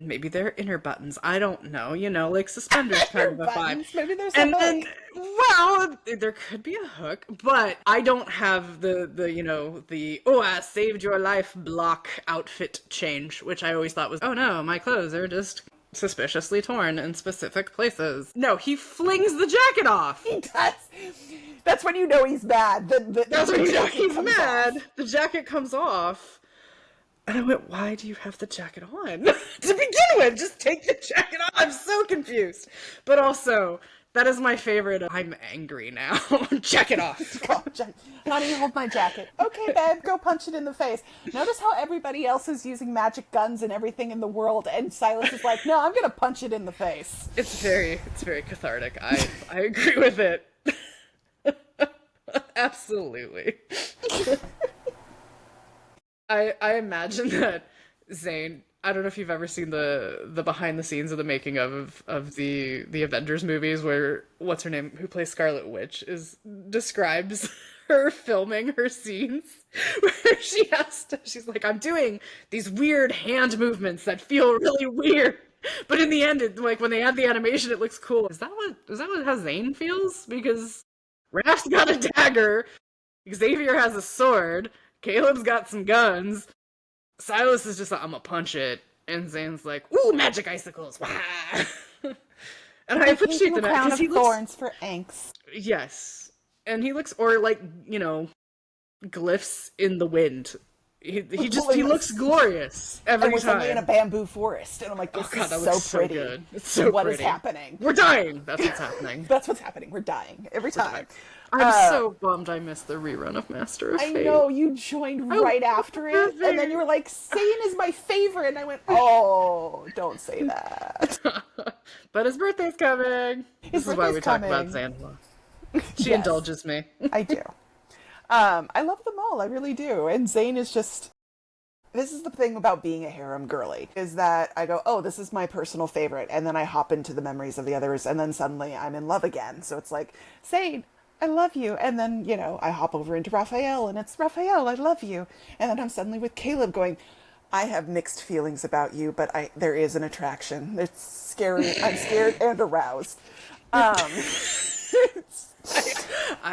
Maybe they're inner buttons. I don't know. Like suspenders kind of a vibe. Maybe there's a hook. Well, there could be a hook, but I don't have the I saved your life block outfit change, which I always thought was, oh no, my clothes are just suspiciously torn in specific places. No, he flings the jacket off. He does. That's when you know he's mad. That's when you know he's mad. The jacket comes off. And I went, why do you have the jacket on? To begin with, just take the jacket off. I'm so confused. But also, that is my favorite. I'm angry now. Jacket off. Honey, hold my jacket. Okay, babe, go punch it in the face. Notice how everybody else is using magic guns and everything in the world, and Silas is like, no, I'm gonna punch it in the face. It's very cathartic. I agree with it. Absolutely. I imagine that Zayne, I don't know if you've ever seen the behind the scenes of the making of the Avengers movies, where what's her name, who plays Scarlet Witch, describes her filming her scenes, where she's like, I'm doing these weird hand movements that feel really weird, but in the end, when they add the animation, it looks cool. Is that how Zayne feels? Because Raph's got a dagger, Xavier has a sword, Caleb's got some guns. Silas is just like, I'm gonna punch it. And Zayne's like, ooh, magic icicles. Wah! And I appreciate that because he looks... thorns for angst. Yes. And he looks, or glyphs in the wind. He looks glorious every time. Suddenly in a bamboo forest. And I'm like, this is so pretty. Good. It's so what pretty. Is happening? We're dying. That's what's happening. That's what's happening. We're dying. Every time. I'm so bummed I missed the rerun of Master of Fate. I know, you joined right after it, and then you were like, Zayne is my favorite, and I went, oh, don't say that. But his birthday's coming. This is why we talk about Xandla. She indulges me. I do. I love them all, I really do. And Zayne is just... This is the thing about being a harem girly, is that I go, oh, this is my personal favorite, and then I hop into the memories of the others, and then suddenly I'm in love again. So it's like, Zayne, I love you. And then, I hop over into Raphael, and it's Raphael, I love you. And then I'm suddenly with Caleb going, I have mixed feelings about you, but there is an attraction. It's scary. I'm scared and aroused. I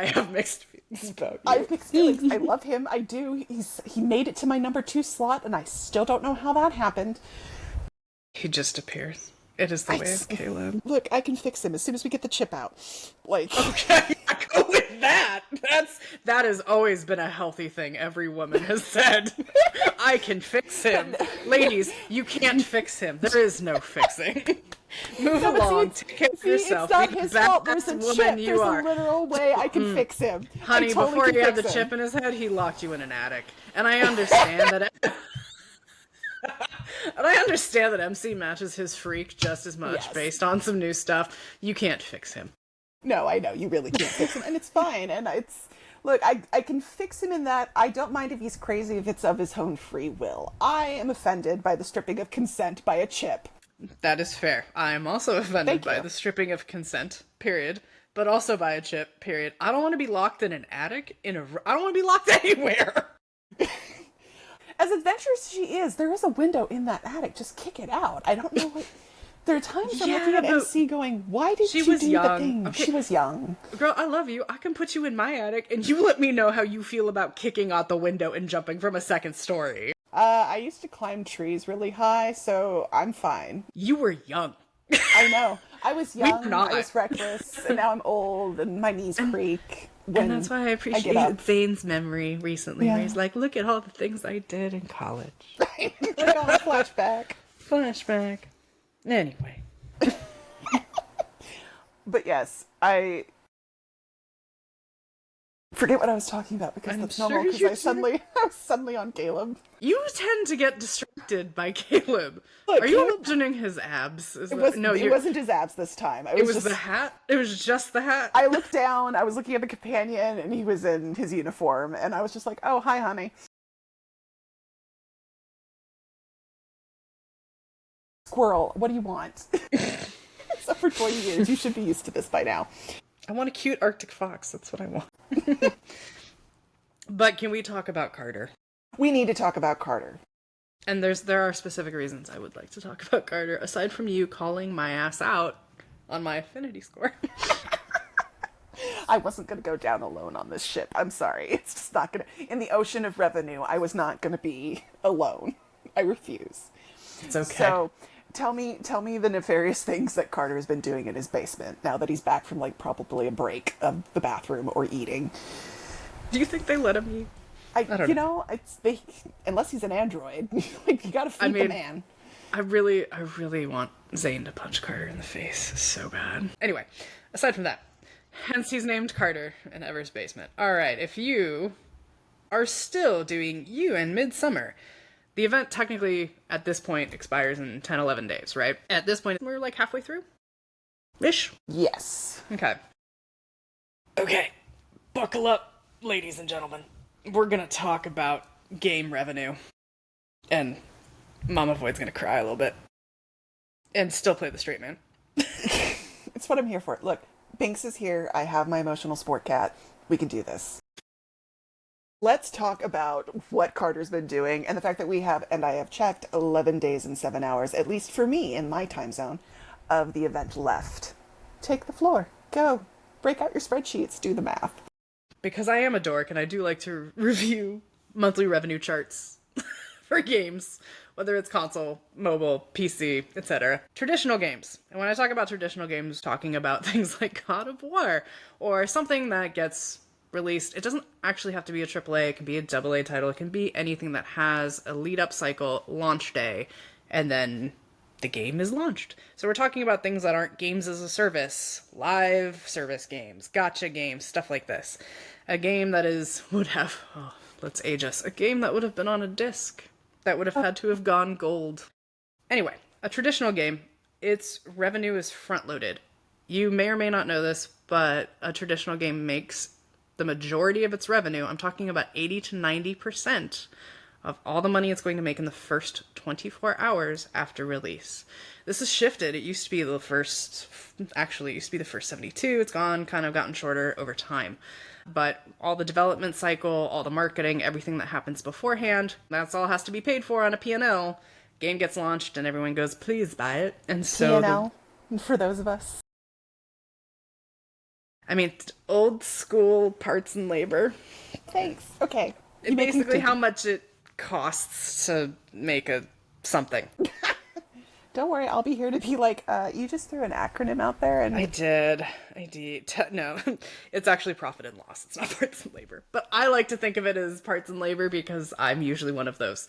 have mixed feelings about you. I have mixed feelings. I love him. I do. He made it to my number 2 slot, and I still don't know how that happened. He just appears. It is the way of Caleb. Look, I can fix him as soon as we get the chip out. Okay, go with that. That has always been a healthy thing every woman has said. I can fix him. Ladies, you can't fix him. There is no fixing. Move No, but along. Take care of yourself. It's not Be the his fault. There's badass a woman chip. you There's are. a literal way I can fix him. Honey, I totally before can he had the fix him. chip in his head, he locked you in an attic. And I understand that and I understand that MC matches his freak just as much Yes. based on some new stuff. You can't fix him. No, I know. You really can't fix him. And it's fine. And it's... Look, I can fix him in that I don't mind if he's crazy if it's of his own free will. I am offended by the stripping of consent by a chip. That is fair. I am also offended Thank by you. the stripping of consent, period. But also by a chip, period. I don't want to be locked in an attic. I don't want to be locked anywhere. As adventurous as she is, there is a window in that attic. Just kick it out. I don't know what... There are times I'm looking at but MC going, why did she she was do young. the thing? Okay. She was young. Girl, I love you. I can put you in my attic, and you let me know how you feel about kicking out the window and jumping from a second story. I used to climb trees really high, so I'm fine. You were young. I know. I was young, We're not. I was reckless, and now I'm old, and my knees creak. And that's why I appreciated Zayne's memory recently, where he's like, look at all the things I did in college. Like on a flashback. Flashback. Anyway. But yes, I forget what I was talking about because that's normal because I was suddenly on Caleb. You tend to get distracted by Caleb. Look, Are you Caleb- imagining his abs? It wasn't his abs this time. It was the hat? It was just the hat? I looked down, I was looking at the companion, and he was in his uniform, and I was just like, oh, hi, honey. Squirrel, what do you want? Except for 20 years, you should be used to this by now. I want a cute Arctic fox. That's what I want. But can we talk about Carter? We need to talk about Carter. And there are specific reasons I would like to talk about Carter, aside from you calling my ass out on my affinity score. I wasn't going to go down alone on this ship. I'm sorry. It's just not going to... In the ocean of revenue, I was not going to be alone. I refuse. It's okay. So, tell me the nefarious things that Carter has been doing in his basement now that he's back from, like, probably a break of the bathroom or eating. Do you think they let him eat? I don't know. Unless he's an android, like, you gotta feed the man. I really want Zayne to punch Carter in the face so bad. Anyway, aside from that, hence he's named Carter in Ever's basement. Alright, if you are still doing you in Midsummer, the event technically at this point expires in 10-11 days, right? At this point, we're like halfway through? Ish? Yes. Okay. Okay, buckle up, ladies and gentlemen. We're gonna talk about game revenue. And Mama Void's gonna cry a little bit. And still play the straight man. It's what I'm here for. Look, Binks is here. I have my emotional sport cat. We can do this. Let's talk about what Carter's been doing and the fact that we have, and I have checked, 11 days and 7 hours, at least for me in my time zone, of the event left. Take the floor. Go. Break out your spreadsheets. Do the math. Because I am a dork and I do like to review monthly revenue charts for games, whether it's console, mobile, PC, etc. Traditional games. And when I talk about traditional games, talking about things like God of War or something that gets released. It doesn't actually have to be a AAA. It can be a AA title. It can be anything that has a lead-up cycle, launch day, and then the game is launched. So we're talking about things that aren't games as a service, live service games, gacha games, stuff like this. A game that let's age us, a game that would have been on a disc, that would have had to have gone gold. Anyway, a traditional game, its revenue is front-loaded. You may or may not know this, but a traditional game makes the majority of its revenue, I'm talking about 80 to 90% of all the money it's going to make in the first 24 hours after release. This has shifted. It used to be the first 72. It's kind of gotten shorter over time. But all the development cycle, all the marketing, everything that happens beforehand, that's all has to be paid for on a P&L. Game gets launched and everyone goes, please buy it. And so P&L, for those of us. Old school parts and labor. Thanks. Okay. Basically how much it costs to make something. Don't worry, I'll be here to be like, you just threw an acronym out there and... I did. No, it's actually profit and loss. It's not parts and labor. But I like to think of it as parts and labor because I'm usually one of those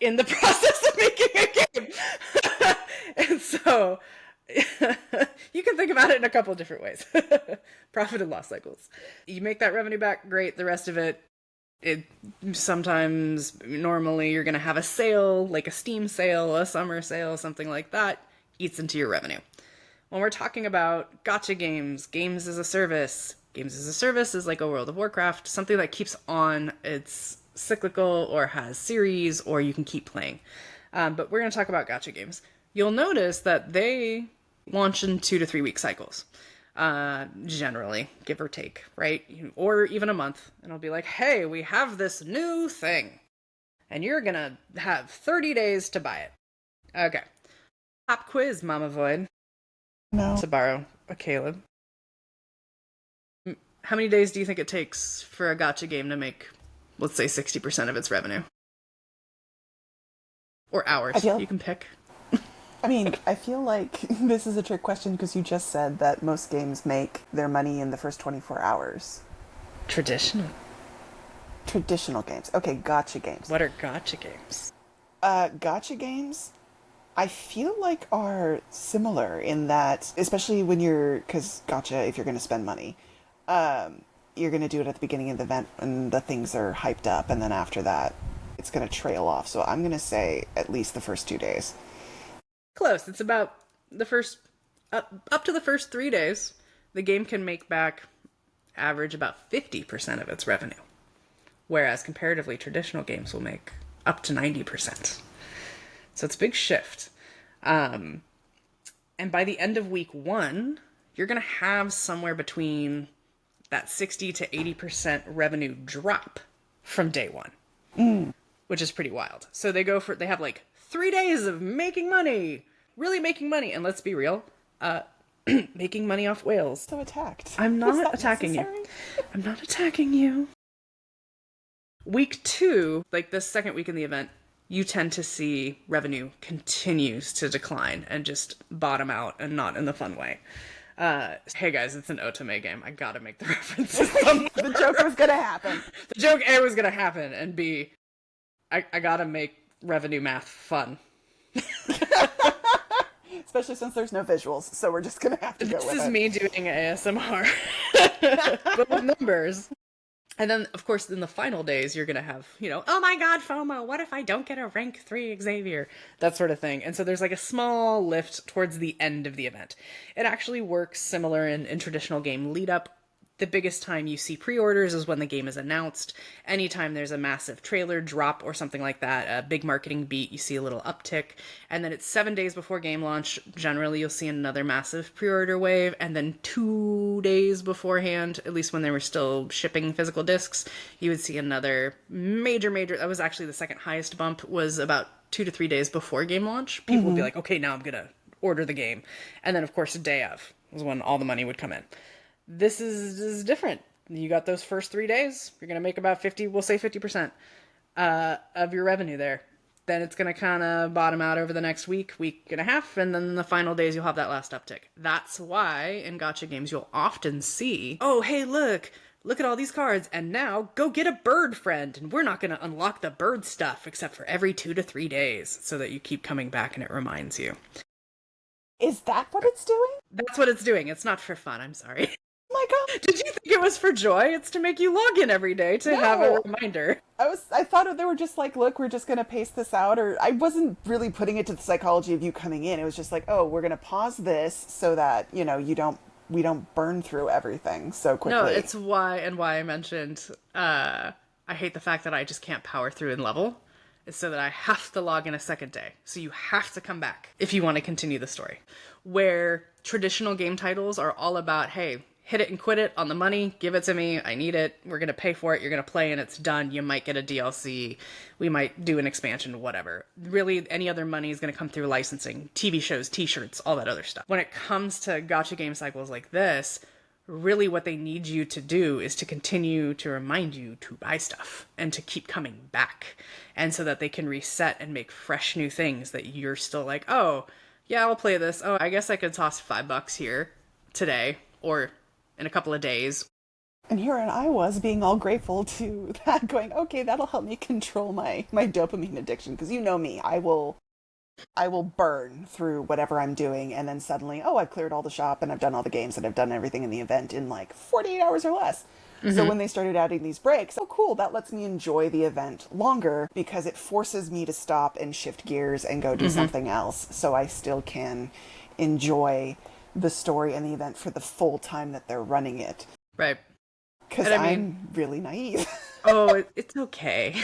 in the process of making a game. And so You can think about it in a couple of different ways. Profit and loss cycles. You make that revenue back, great. The rest of it sometimes, normally you're going to have a sale, like a Steam sale, a summer sale, something like that, eats into your revenue. When we're talking about gacha games, games as a service is like a World of Warcraft, something that keeps on, it's cyclical or has series, or you can keep playing. But we're going to talk about gacha games. You'll notice that they launch in 2 to 3 week cycles, generally, give or take, right? Or even a month. And it'll be like, hey, we have this new thing, and you're going to have 30 days to buy it. Okay. Pop quiz, Mama Void. No. To borrow a Caleb. How many days do you think it takes for a gacha game to make, let's say, 60% of its revenue? Or hours, you can pick. I mean, I feel like this is a trick question because you just said that most games make their money in the first 24 hours. Traditional games. Okay, gacha games. What are gacha games? Gacha games, I feel like are similar in that, especially when because gacha, if you're going to spend money, you're going to do it at the beginning of the event when the things are hyped up, and then after that, it's going to trail off. So I'm going to say at least the first 2 days. Close. It's about the first, up to the first 3 days, the game can make back, average about 50% of its revenue. Whereas comparatively, traditional games will make up to 90%. So it's a big shift. And by the end of week 1, you're going to have somewhere between that 60 to 80% revenue drop from day 1, which is pretty wild. So they have like 3 days of making money, really making money. And let's be real, making money off whales. So attacked. I'm not attacking you. I'm not attacking you. Week 2, like the second week in the event, you tend to see revenue continues to decline and just bottom out, and not in the fun way. Hey guys, it's an otome game. I gotta make the references. The joke was gonna happen. The joke A was gonna happen, and B, I gotta make revenue math fun. Especially since there's no visuals, so we're just gonna have to go with it. This is me doing ASMR. But with numbers. And then, of course, in the final days, you're going to have, oh my god, FOMO, what if I don't get a rank 3 Xavier? That sort of thing. And so there's like a small lift towards the end of the event. It actually works similar in traditional game lead up. The biggest time you see pre-orders is when the game is announced. Anytime there's a massive trailer drop or something like that, a big marketing beat, you see a little uptick. And then it's 7 days before game launch. Generally, you'll see another massive pre-order wave. And then 2 days beforehand, at least when they were still shipping physical discs, you would see another major, that was actually the second highest bump, was about 2 to 3 days before game launch. People would be like, okay, now I'm going to order the game. And then, of course, a day of was when all the money would come in. This is different. You got those first 3 days. You're going to make about 50% of your revenue there. Then it's going to kind of bottom out over the next week and a half, and then the final days you'll have that last uptick. That's why in gacha games you'll often see, oh, hey, look at all these cards, and now go get a bird friend, and we're not going to unlock the bird stuff except for every 2 to 3 days, so that you keep coming back and it reminds you. Is that what it's doing? That's what it's doing. It's not for fun, I'm sorry. My god. Did you think it was for joy? It's to make you log in every day to have a reminder. I thought they were just like, look, we're just going to pace this out, or I wasn't really putting it to the psychology of you coming in. It was just like, oh, we're going to pause this so that, we don't burn through everything so quickly. No, it's why I mentioned, I hate the fact that I just can't power through and level. It's so that I have to log in a second day. So you have to come back if you want to continue the story. Where traditional game titles are all about, hey, hit it and quit it on the money, give it to me, I need it, we're going to pay for it, you're going to play and it's done, you might get a DLC, we might do an expansion, whatever. Really, any other money is going to come through licensing, TV shows, t-shirts, all that other stuff. When it comes to gacha game cycles like this, really what they need you to do is to continue to remind you to buy stuff and to keep coming back. And so that they can reset and make fresh new things that you're still like, oh, yeah, I'll play this. Oh, I guess I could toss $5 here today or in a couple of days. And here I was being all grateful to that, going, okay, that'll help me control my dopamine addiction. Because you know me, I will I will burn through whatever I'm doing, and then suddenly, oh, I've cleared all the shop and I've done all the games and I've done everything in the event in like 48 hours or less. So when they started adding these breaks, oh cool, that lets me enjoy the event longer because it forces me to stop and shift gears and go do something else. So I still can enjoy the story and the event for the full time that they're running it. Right. Because I'm really naive. Oh, it's okay.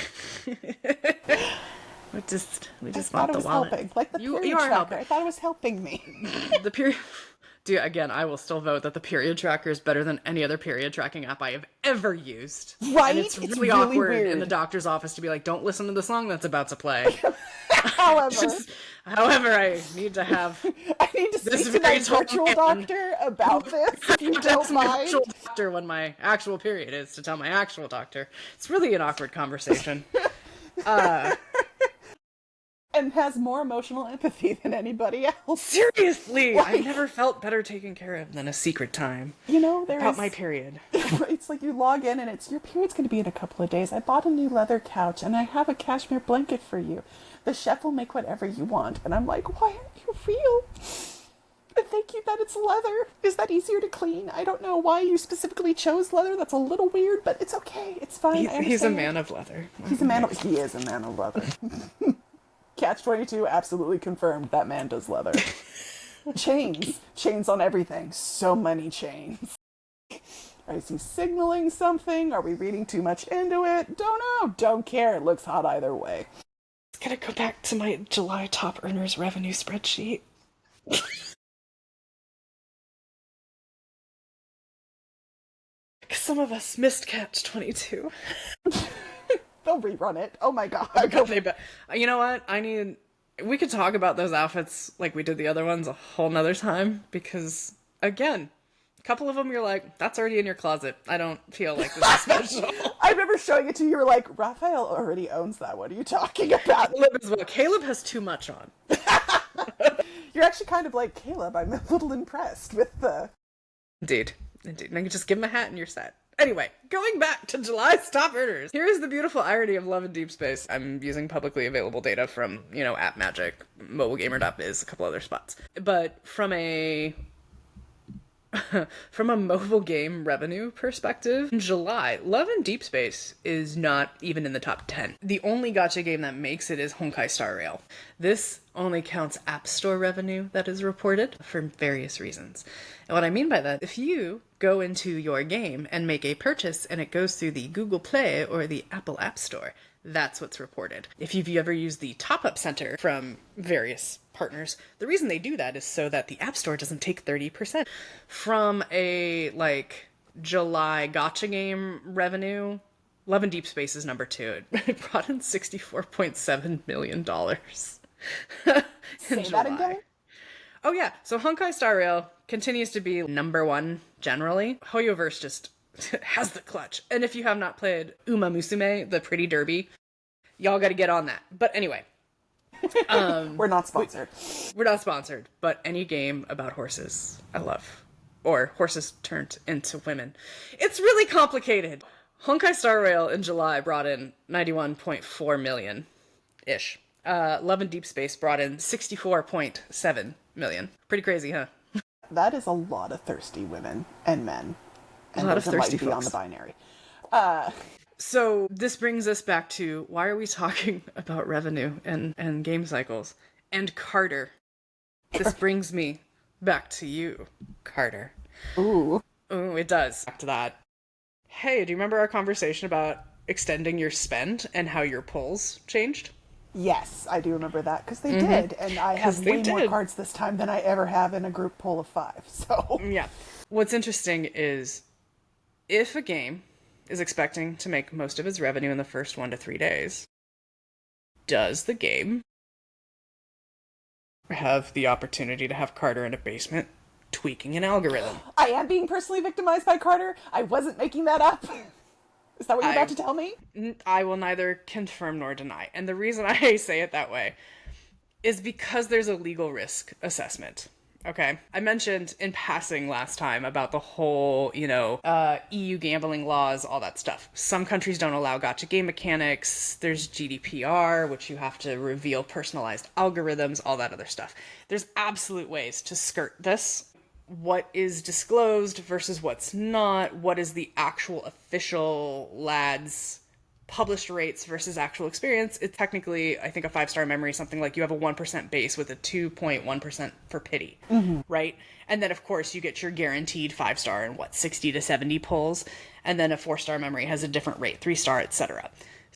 we just want the wallet. Helping. Like the period tracker. Helping. I thought it was helping me. The period... Dude, again, I will still vote that the period tracker is better than any other period tracking app I have ever used. Right? And it's really awkward weird. In the doctor's office to be like, don't listen to the song that's about to play. However, I need to have... I need to speak to my virtual doctor about this, if you don't mind. My virtual doctor when my actual period is to tell my actual doctor. It's really an awkward conversation. And has more emotional empathy than anybody else. Seriously! Like, I never felt better taken care of than a secret time. You know, about my period. It's like you log in and it's, your period's going to be in a couple of days. I bought a new leather couch and I have a cashmere blanket for you. The chef will make whatever you want. And I'm like, why aren't you real? And thank you that it's leather. Is that easier to clean? I don't know why you specifically chose leather. That's a little weird, but it's okay. It's fine. He's a man of leather. He is a man of leather. Catch 22 absolutely confirmed that man does leather. Chains on everything. So many chains. Is he signaling something? Are we reading too much into it? Don't know. Don't care. It looks hot either way. Just gotta go back to my July top earners revenue spreadsheet. Some of us missed Catch 22. They'll rerun it. Oh my god. You know what? We could talk about those outfits like we did the other ones a whole nother time, because, again, a couple of them you're like, that's already in your closet. I don't feel like this is special. I remember showing it to you, you were like, Raphael already owns that. What are you talking about? Caleb has too much on. You're actually kind of like, Caleb, I'm a little impressed with the... Indeed. And you can just give him a hat and you're set. Anyway, going back to July's top earners. Here is the beautiful irony of Love and Deepspace. I'm using publicly available data from, App Magic, MobileGamer.biz, a couple other spots. But from a mobile game revenue perspective, in July, Love and Deepspace is not even in the top 10. The only gacha game that makes it is Honkai Star Rail. This only counts App Store revenue that is reported for various reasons. And what I mean by that, if you go into your game and make a purchase and it goes through the Google Play or the Apple App Store, that's what's reported. If you've ever used the top-up center from various partners, the reason they do that is so that the App Store doesn't take 30%. From a, July gacha game revenue, Love and Deepspace is number 2. It brought in $64.7 million. Say that again? Oh yeah, so Honkai Star Rail continues to be number 1 generally. Hoyoverse just has the clutch. And if you have not played Uma Musume, the Pretty Derby, y'all gotta get on that. But anyway. We're not sponsored. We're not sponsored, but any game about horses, I love. Or horses turned into women. It's really complicated. Honkai Star Rail in July brought in 91.4 million-ish. Love and Deepspace brought in 64.7 million. Pretty crazy, huh? That is a lot of thirsty women and men. And a lot of thirsty folks on the binary. So this brings us back to, why are we talking about revenue and game cycles? And Carter. This brings me back to you, Carter. Ooh, it does. Back to that. Hey, do you remember our conversation about extending your spend and how your pulls changed? Yes, I do remember that, because they did. And I have way more cards this time than I ever have in a group pull of 5. So yeah. What's interesting is, if a game is expecting to make most of its revenue in the first 1 to 3 days, does the game have the opportunity to have Carter in a basement tweaking an algorithm? I am being personally victimized by Carter. I wasn't making that up. Is that what you're about to tell me? I will neither confirm nor deny. And the reason I say it that way is because there's a legal risk assessment Okay. I mentioned in passing last time about the whole, EU gambling laws, all that stuff. Some countries don't allow gacha game mechanics. There's GDPR, which you have to reveal personalized algorithms, all that other stuff. There's absolute ways to skirt this. What is disclosed versus what's not? What is the actual official lads published rates versus actual experience? It's technically, I think, a 5-star memory, something like you have a 1% base with a 2.1% for pity, right? And then, of course, you get your guaranteed 5-star in 60 to 70 pulls. And then a 4-star memory has a different rate, 3-star, etc.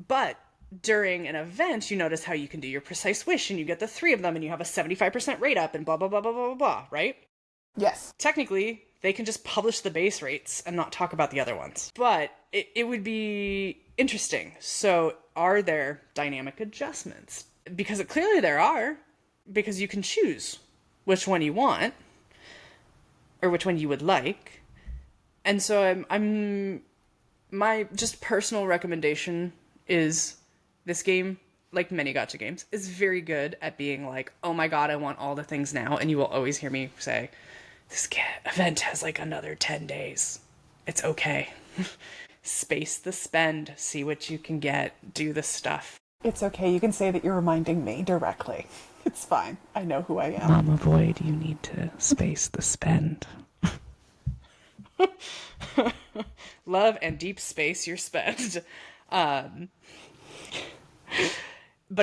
But during an event, you notice how you can do your precise wish and you get the 3 of them and you have a 75% rate up and blah, blah, blah, blah, blah, blah, right? Yes. Technically, they can just publish the base rates and not talk about the other ones. But it would be interesting. So are there dynamic adjustments? Because clearly there are, because you can choose which one you want or which one you would like. And so my just personal recommendation is this game, like many gacha games, is very good at being like, oh my god, I want all the things now. And you will always hear me say, this event has like another 10 days. It's okay. Space the spend, see what you can get, do the stuff. It's okay, you can say that you're reminding me directly. It's fine, I know who I am. Mama Void, you need to space the spend. Love and deep space your spend. But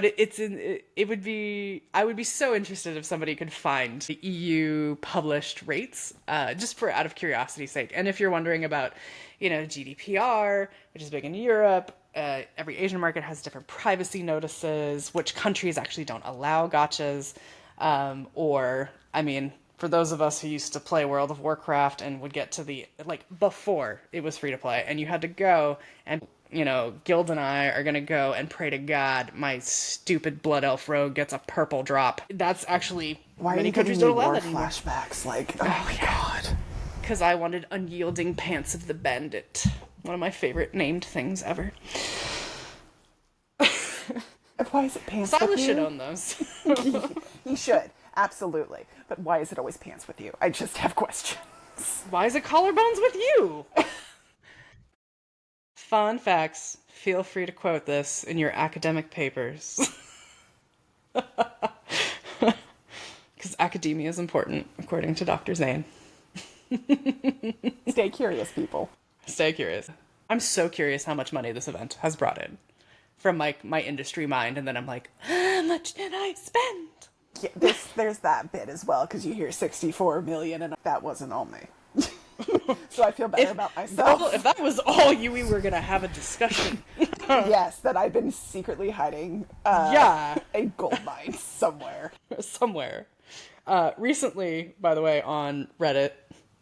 it would be, I would be so interested if somebody could find the EU published rates, just for out of curiosity's sake. And if you're wondering about, GDPR, which is big in Europe, every Asian market has different privacy notices, which countries actually don't allow gachas, for those of us who used to play World of Warcraft and would get to before it was free to play, and you had to go and, Guild and I are gonna go and pray to God my stupid blood elf rogue gets a purple drop. That's actually, many countries don't allow that anymore. Flashbacks, oh my god. Because I wanted Unyielding Pants of the Bandit. One of my favorite named things ever. Why is it pants Silas with you? should own those. He should, absolutely. But why is it always pants with you? I just have questions. Why is it collarbones with you? Fun facts. Feel free to quote this in your academic papers. Because academia is important, according to Dr. Zayne. Stay curious, people. Stay curious. I'm so curious how much money this event has brought in from my industry mind, and then I'm like, how much did I spend? Yeah, there's that bit as well, because you hear 64 million, and that wasn't all me. So I feel better about myself. If that was all you, we were going to have a discussion. Yes, that I've been secretly hiding a gold mine somewhere. Somewhere. Recently, by the way, on Reddit,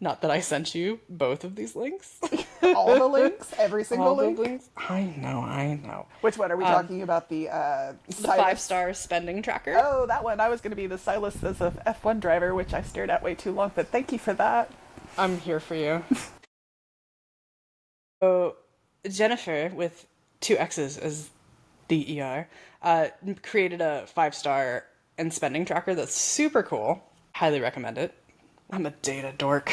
not that I sent you both of these links. All the links? Every single link? The links? I know. Which one? Are we talking about the 5-star spending tracker? Oh, that one. I was going to be the Silas as a F1 driver, which I stared at way too long, but thank you for that. I'm here for you. So, Jennifer, with 2 X's as the ER, created a 5-star and spending tracker that's super cool. Highly recommend it. I'm a data dork.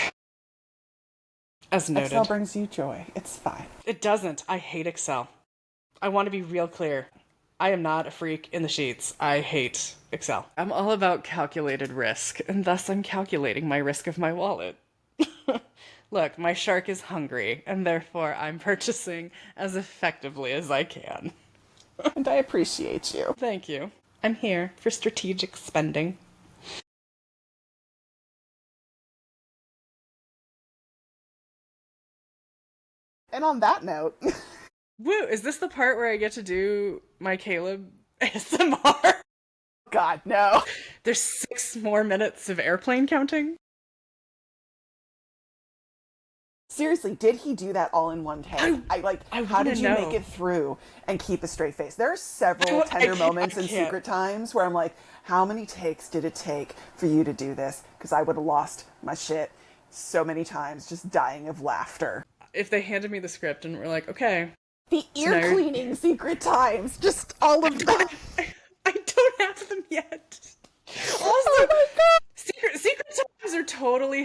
As noted. Excel brings you joy. It's fine. It doesn't. I hate Excel. I want to be real clear. I am not a freak in the sheets. I hate Excel. I'm all about calculated risk, and thus I'm calculating my risk of my wallet. Look, my shark is hungry, and therefore I'm purchasing as effectively as I can. And I appreciate you. Thank you. I'm here for strategic spending. And on that note... Woo! Is this the part where I get to do my Caleb ASMR? God, no. There's 6 more minutes of airplane counting? Seriously, did he do that all in one take? How did you make it through and keep a straight face? There are several tender moments in Secret Times where I'm like, how many takes did it take for you to do this? Because I would have lost my shit so many times just dying of laughter. If they handed me the script and were like, okay. The ear cleaning Secret Times, just all of them. I don't have them yet. Also, oh my God. Secret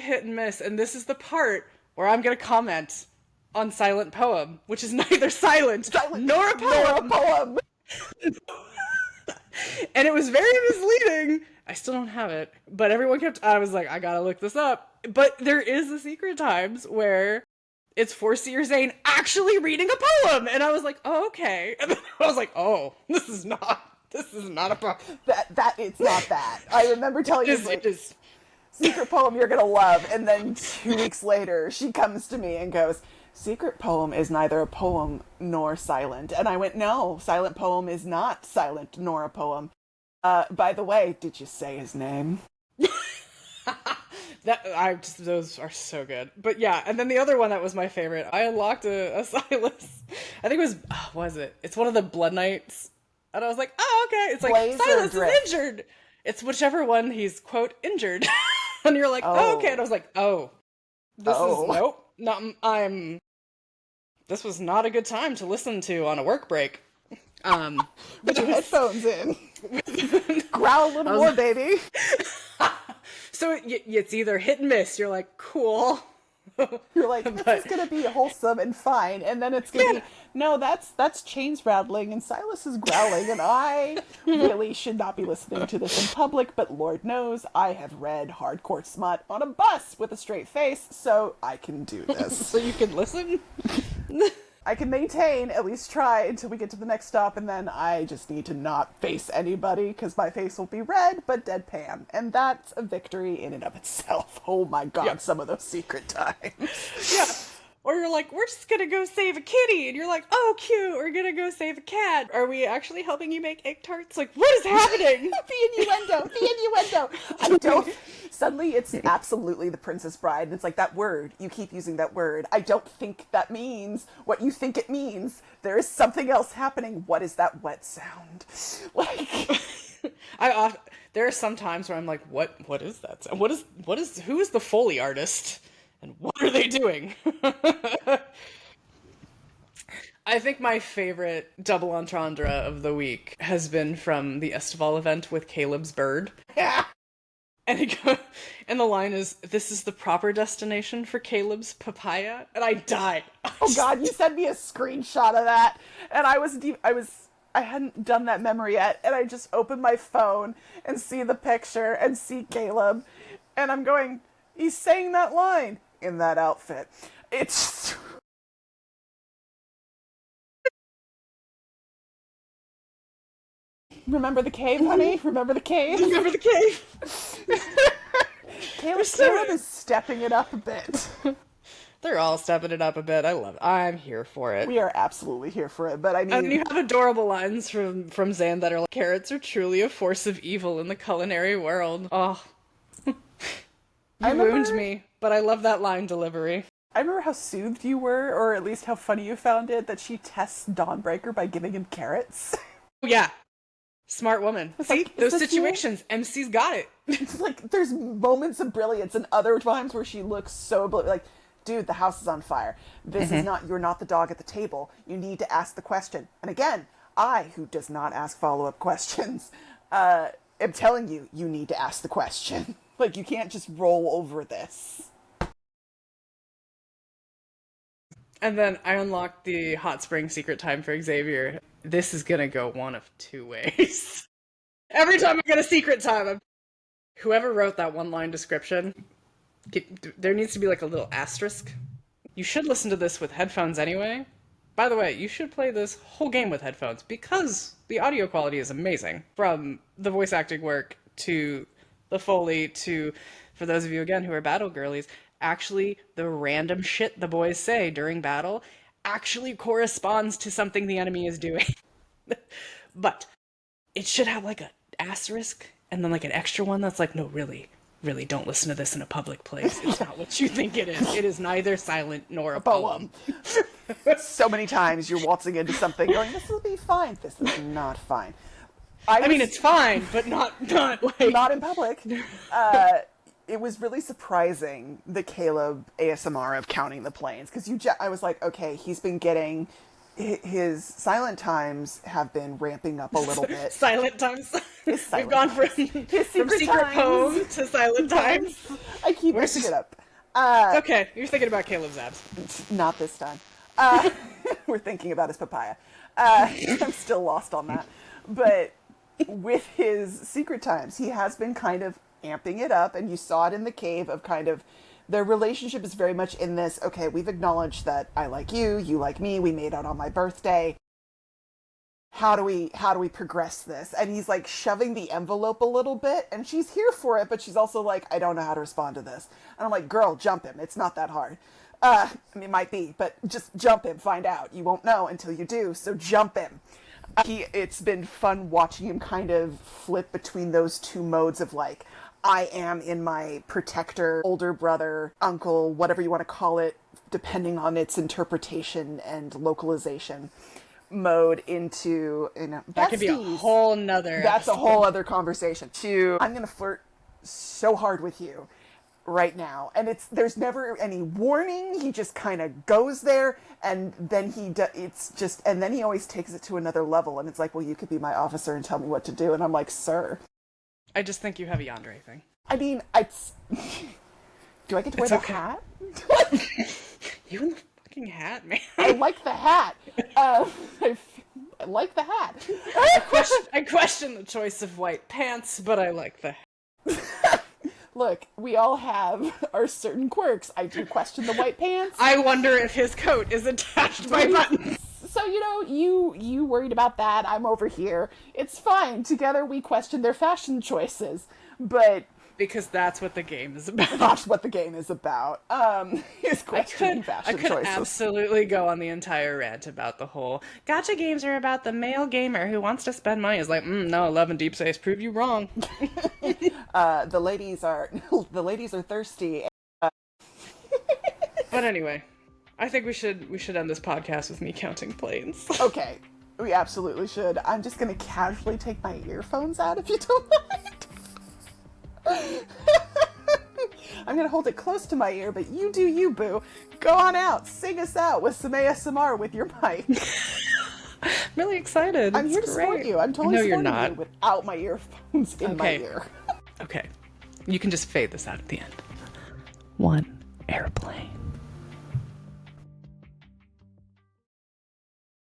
hit and miss, and this is the part where I'm going to comment on Silent Poem, which is neither silent nor a poem. And it was very misleading. I still don't have it, but I was like, I gotta look this up. But there is a secret times where it's 4C or Zayne actually reading a poem, and I was like, oh, okay. And then I was like, oh, this is not a poem. It's not that. I remember telling you, It is. Secret poem you're gonna love, and then 2 weeks later, she comes to me and goes, secret poem is neither a poem nor silent. And I went, no, silent poem is not silent nor a poem. By the way, did you say his name? Those are so good. But yeah, and then the other one that was my favorite, I unlocked a Silas. I think it was it? It's one of the Blood Knights. And I was like, oh, okay. It's like, Blaze Silas is injured. It's whichever one he's, quote, injured. And you're like, oh, okay. And I was like, this was not a good time to listen to on a work break. Put your headphones in. Growl a little more, baby. So it's either hit and miss. You're like, cool. You're like, this is going to be wholesome and fine. And then it's going to be, no, that's chains rattling and Silas is growling. And I really should not be listening to this in public. But Lord knows I have read hardcore smut on a bus with a straight face. So I can do this. So you can listen? I can maintain, at least try, until we get to the next stop, and then I just need to not face anybody, because my face will be red, but deadpan. And that's a victory in and of itself. Oh my god, Some of those secret times. Yeah. Or you're like, we're just gonna go save a kitty, and you're like, oh, cute, we're gonna go save a cat. Are we actually helping you make egg tarts? Like, what is happening? The innuendo. I don't... Suddenly, it's absolutely the Princess Bride, and it's like, that word, you keep using that word. I don't think that means what you think it means. There is something else happening. What is that wet sound? Like... There are some times where I'm like, what is that sound? Who is the Foley artist? And what are they doing? I think my favorite double entendre of the week has been from the Estival event with Caleb's bird. Yeah. And the line is, "This is the proper destination for Caleb's papaya," and I died. Oh god, you sent me a screenshot of that, and I hadn't done that memory yet, and I just opened my phone and see the picture and see Caleb, and I'm going, he's saying that line in that outfit. It's... Remember the cave, honey? Remember the cave? Remember the cave? Caleb is stepping it up a bit. They're all stepping it up a bit. I love it. I'm here for it. We are absolutely here for it, but I mean... And you have adorable lines from Zayne that are like, carrots are truly a force of evil in the culinary world. Oh. You ruined me, but I love that line delivery. I remember how soothed you were, or at least how funny you found it, that she tests Dawnbreaker by giving him carrots. Yeah. Smart woman. It's See, like, those situations, you? MC's got it. It's like, there's moments of brilliance and other times where she looks so like, dude, the house is on fire. This is not, you're not the dog at the table. You need to ask the question. And again, I, who does not ask follow-up questions, am telling you, you need to ask the question. Like, you can't just roll over this. And then I unlocked the hot spring secret time for Xavier. This is gonna go one of two ways. Every time I get a secret time, whoever wrote that one-line description, there needs to be like a little asterisk. You should listen to this with headphones anyway. By the way, you should play this whole game with headphones because the audio quality is amazing. From the voice acting work to the Foley to, for those of you again who are battle girlies, actually the random shit the boys say during battle actually corresponds to something the enemy is doing. But it should have like an asterisk and then like an extra one that's like, no, really don't listen to this in a public place. It's not what you think it is. It is neither silent nor a poem. So many times you're waltzing into something going, this will be fine. This is not fine. I mean, it's fine, but not like... Not in public. It was really surprising, the Caleb ASMR of counting the planes, because I was like, okay, he's been getting... His silent times have been ramping up a little bit. Silent times? His We've silent gone from, His from secret secret times. home to silent times. I keep Where's messing his- it up. Okay, you're thinking about Caleb's abs. Not this time. We're thinking about his papaya. I'm still lost on that. But with his secret times, he has been kind of amping it up, and you saw it in the cave of kind of their relationship is very much in this, okay, we've acknowledged that I like you like me, we made out on my birthday. How do we progress this? And he's like shoving the envelope a little bit, and she's here for it, but she's also like, I don't know how to respond to this. And I'm like, girl, jump him. It's not that hard. I mean, it might be, but just jump him, find out. You won't know until you do, so jump him. It's been fun watching him kind of flip between those two modes of like, I am in my protector, older brother, uncle, whatever you want to call it, depending on its interpretation and localization mode into, That could be a whole nother That's episode. a whole other conversation. I'm going to flirt so hard with you right now. And there's never any warning. He just kind of goes there, and then and then he always takes it to another level. And it's like, well, you could be my officer and tell me what to do. And I'm like, sir. I just think you have a yandere thing. I mean, do I get to wear the hat? You and the fucking hat, man. I like the hat. I like the hat. I question the choice of white pants, but I like the hat. Look, we all have our certain quirks. I do question the white pants. I wonder if his coat is attached by buttons. So, you worried about that. I'm over here. It's fine. Together we question their fashion choices. But because that's what the game is about. That's what the game is about. Is questioning fashion choices. I could absolutely go on the entire rant about the whole gacha games are about the male gamer who wants to spend money. It's like, no, Love and Deepspace prove you wrong. The ladies are thirsty. But anyway, I think we should end this podcast with me counting planes. Okay, we absolutely should. I'm just gonna casually take my earphones out if you don't mind. I'm gonna hold it close to my ear, but you do you, boo. Go on out, sing us out with some ASMR with your mic. I'm really excited. I'm here to support you. I'm totally supporting you without my earphones in my ear. Okay, you can just fade this out at the end. 1 airplane.